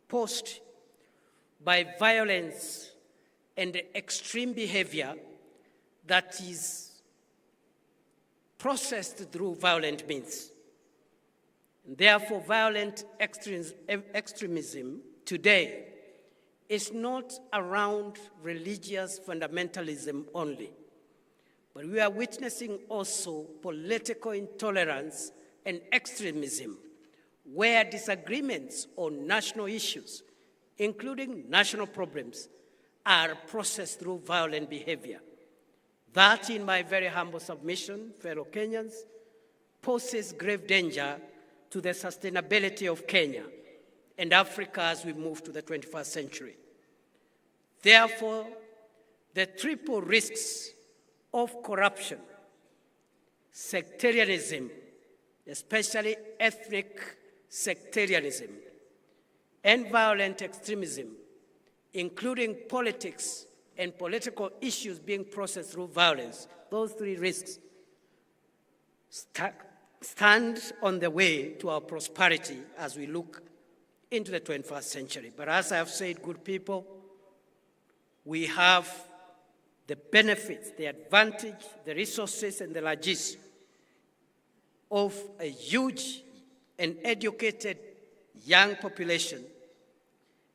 posed by violence and extreme behavior that is processed through violent means. And therefore, violent extremism today is not around religious fundamentalism only, but we are witnessing also political intolerance and extremism, where disagreements on national issues, including national problems, are processed through violent behavior. That, in my very humble submission, fellow Kenyans, poses grave danger to the sustainability of Kenya and Africa as we move to the 21st century. Therefore, the triple risks of corruption, sectarianism, especially ethnic sectarianism, and violent extremism, including politics and political issues being processed through violence, those three risks stand on the way to our prosperity as we look into the 21st century. But as I have said, good people, we have the benefits, the advantage, the resources, and the largesse of a huge and educated young population,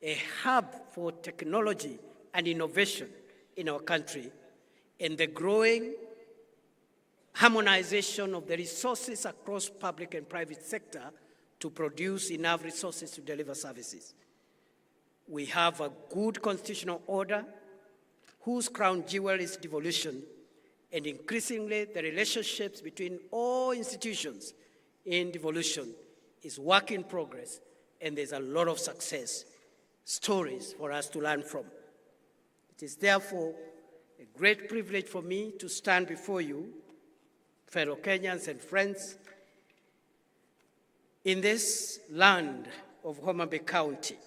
a hub for technology and innovation in our country, and the growing harmonization of the resources across public and private sector to produce enough resources to deliver services. We have a good constitutional order whose crown jewel is devolution, and increasingly the relationships between all institutions in devolution is work in progress, and there's a lot of success stories for us to learn from. It is therefore a great privilege for me to stand before you, fellow Kenyans and friends, in this land of Homa Bay County,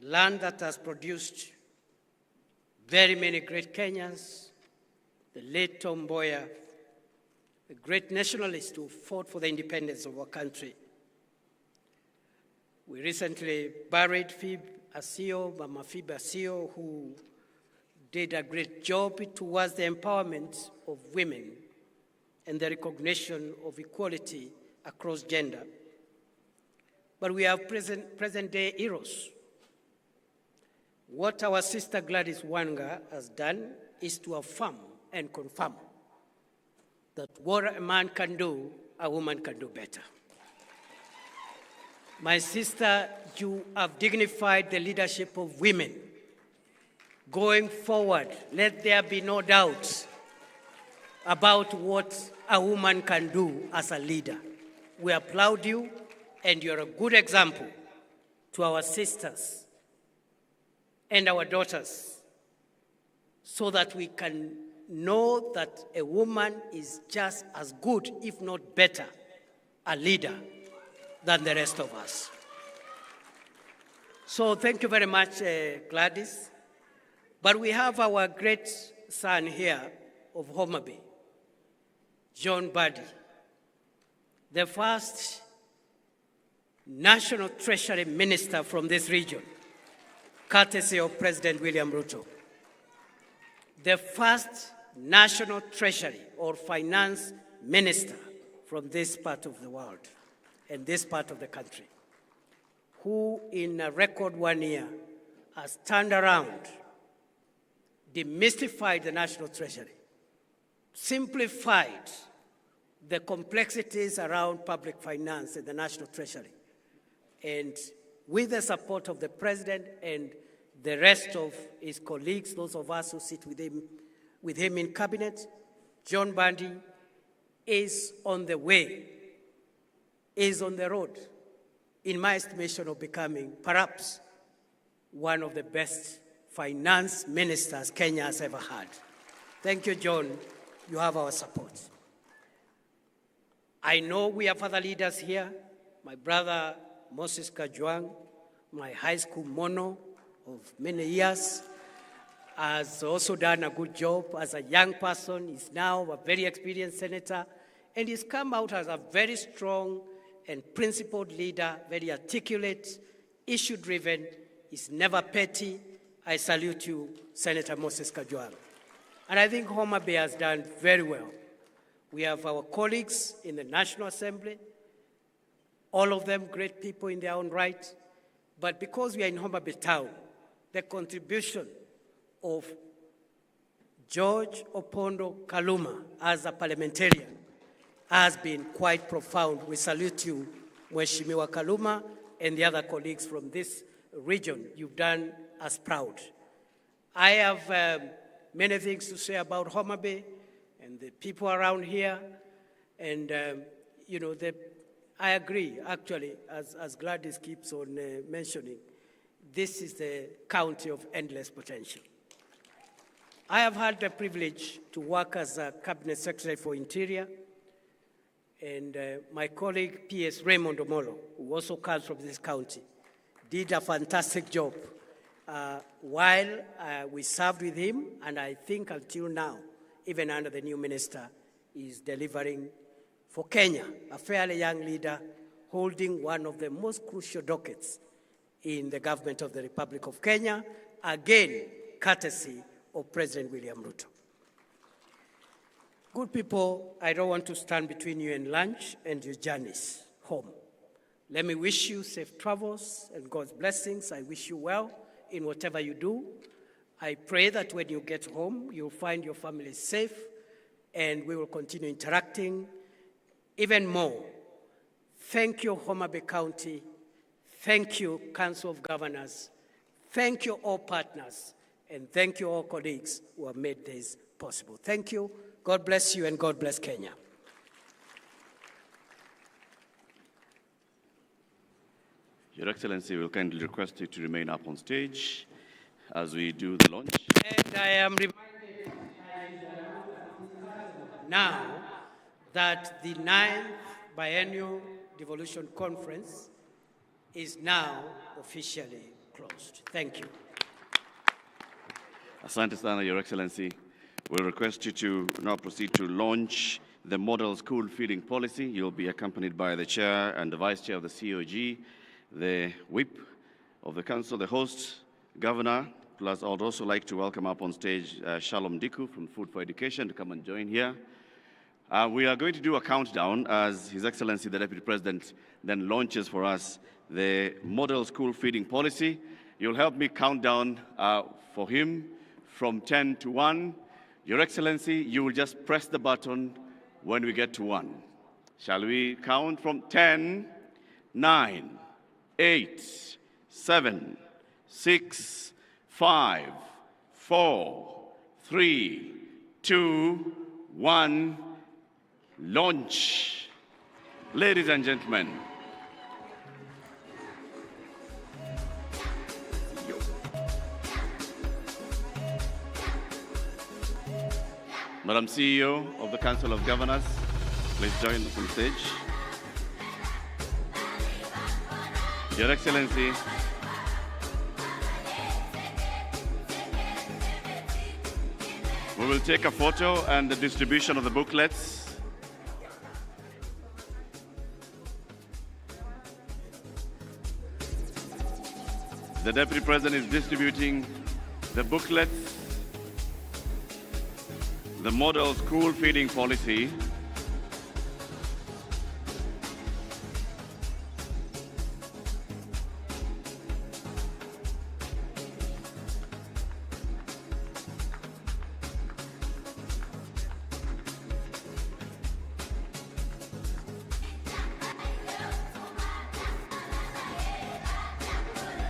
a land that has produced very many great Kenyans, the late Tom Mboya, a great nationalist who fought for the independence of our country. We recently buried Mama Phoebe Asio, who did a great job towards the empowerment of women and the recognition of equality across gender. But we have present-day heroes. What our sister Gladys Wanga has done is to affirm and confirm that what a man can do, a woman can do better. My sister, you have dignified the leadership of women. Going forward, let there be no doubt about what a woman can do as a leader. We applaud you, and you're a good example to our sisters and our daughters, so that we can know that a woman is just as good, if not better, a leader than the rest of us. So thank you very much, Gladys. But we have our great son here of Homa Bay, John Buddy, the first National Treasury Minister from this region, courtesy of President William Ruto. The first National Treasury or Finance Minister from this part of the world and this part of the country, who in a record 1 year has turned around, demystified the National Treasury, simplified the complexities around public finance in the National Treasury. And with the support of the President and the rest of his colleagues, those of us who sit with him in cabinet, John Buddy is on the way, is on the road, in my estimation, of becoming perhaps one of the best finance ministers Kenya has ever had. Thank you, John. You have our support. I know we have other leaders here. My brother, Moses Kajwang, my high school mono of many years, has also done a good job as a young person. He's now a very experienced senator, and he's come out as a very strong and principled leader, very articulate, issue-driven. He's never petty. I salute you, Senator Moses Kajwang. And I think Homa Bay has done very well. We have our colleagues in the National Assembly, all of them great people in their own right. But because we are in Homa Bay town, the contribution of George Opondo Kaluma as a parliamentarian has been quite profound. We salute you, Mheshimiwa Kaluma, and the other colleagues from this region. You've done us proud. I have many things to say about Homa Bay and the people around here. And, I agree, actually, as Gladys keeps on mentioning, this is the county of endless potential. I have had the privilege to work as a Cabinet Secretary for Interior, and my colleague, P.S. Raymond Omolo, who also comes from this county, did a fantastic job while we served with him, and I think until now, even under the new minister, is delivering for Kenya, a fairly young leader holding one of the most crucial dockets in the government of the Republic of Kenya, again, courtesy of President William Ruto. Good people, I don't want to stand between you and lunch and your journeys home. Let me wish you safe travels and God's blessings. I wish you well in whatever you do. I pray that when you get home, you'll find your family safe, and we will continue interacting even more. Thank you, Homa Bay County. Thank you, Council of Governors. Thank you, all partners. And thank you, all colleagues who have made this possible. Thank you. God bless you, and God bless Kenya. Your Excellency, we will kindly request you to remain up on stage as we do the launch. And I am reminded now that the 9th Biennial Devolution Conference is now officially closed. Thank you. Asante sana, Your Excellency. We'll request you to now proceed to launch the Model School Feeding Policy. You'll be accompanied by the Chair and the Vice Chair of the COG, the Whip of the Council, the host, Governor, plus I would also like to welcome up on stage Shalom Diku from Food for Education to come and join here. We are going to do a countdown as His Excellency the Deputy President then launches for us the Model School Feeding Policy. You'll help me count down for him from 10 to 1. Your Excellency, you will just press the button when we get to 1. Shall we count from 10, 9, 8, 7, 6, 5, 4, 3, 2, 1, launch. Ladies and gentlemen, Madam CEO of the Council of Governors, please join us on stage. Your Excellency, we will take a photo and the distribution of the booklets. The Deputy President is distributing the booklets, the model school feeding policy,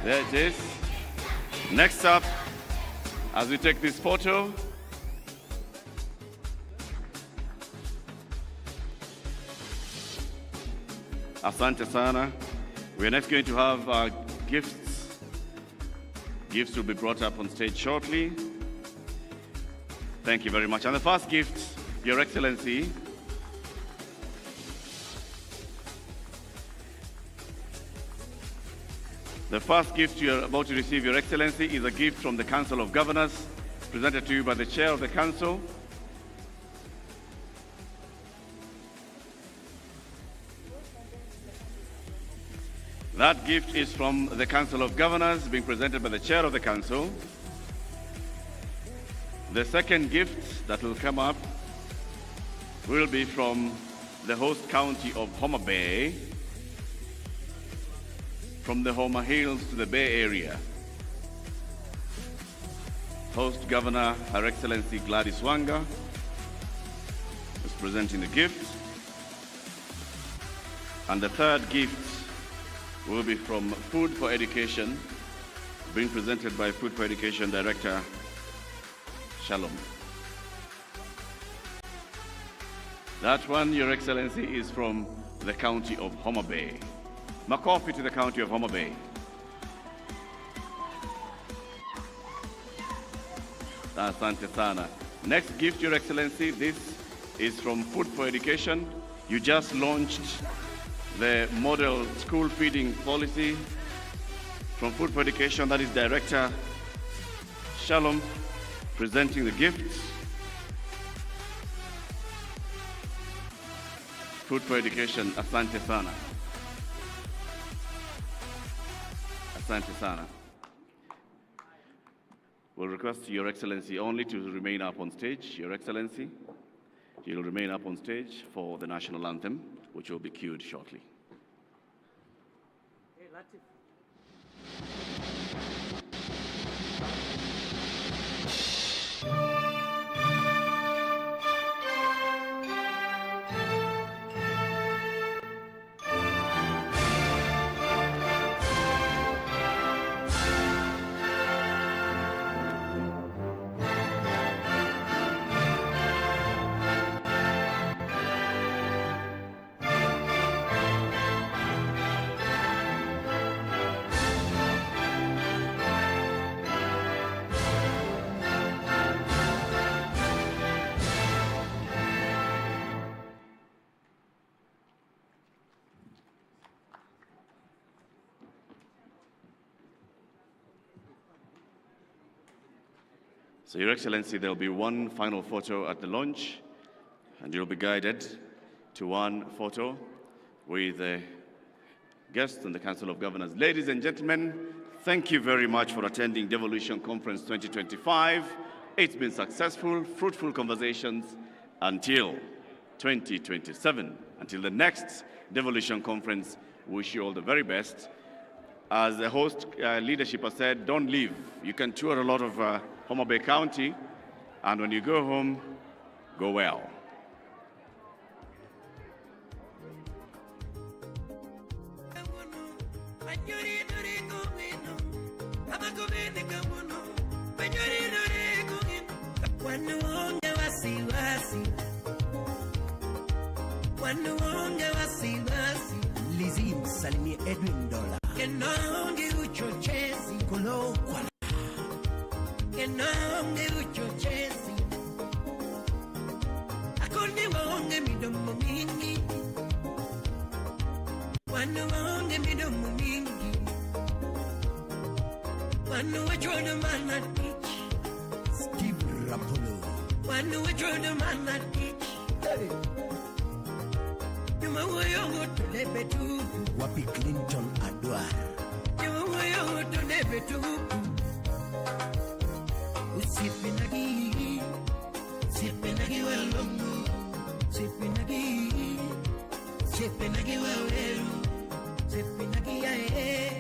there it is. Next up, as we take this photo, asante sana. We are next going to have gifts. Gifts will be brought up on stage shortly. Thank you very much. And the first gift, Your Excellency, the first gift you are about to receive, Your Excellency, is a gift from the Council of Governors, presented to you by the Chair of the Council. That gift is from the Council of Governors, being presented by the Chair of the Council. The second gift that will come up will be from the host county of Homa Bay, from the Homa Hills to the Bay Area. Host Governor, Her Excellency Gladys Wanga, is presenting the gift. And the third gift will be from Food for Education, being presented by Food for Education Director Shalom. That one, Your Excellency, is from the county of Homa Bay. Makofi to the county of Homa Bay. Asante sana. Next gift, Your Excellency, this is from Food for Education. You just launched the model school feeding policy from Food for Education. That is Director Shalom presenting the gifts. Food for Education, asante sana. Asante sana. We'll request Your Excellency only to remain up on stage. Your Excellency, you'll remain up on stage for the national anthem, which will be cued shortly. So, Your Excellency, there will be one final photo at the launch, and you'll be guided to one photo with the guests and the Council of Governors. Ladies and gentlemen, thank you very much for attending Devolution Conference 2025. It's been successful, fruitful conversations until 2027. Until the next Devolution Conference, wish you all the very best. As the host leadership has said, don't leave. You can tour a lot of Homa Bay County, and when you go home, go well. Salimia Edwin Dollar. Kenonge uchochezi kulokwa. Kenonge uchochezi. One which one a man not teach. Steve Rapolo. One which one a man not teach. You know where you go to Lebetu. Wapi Clinton Adwa. You know where you go to Lebetu. Usipinagi. Sipinagi walongo. Sipinagi. Sipinagi wawelu. Sipinagi ya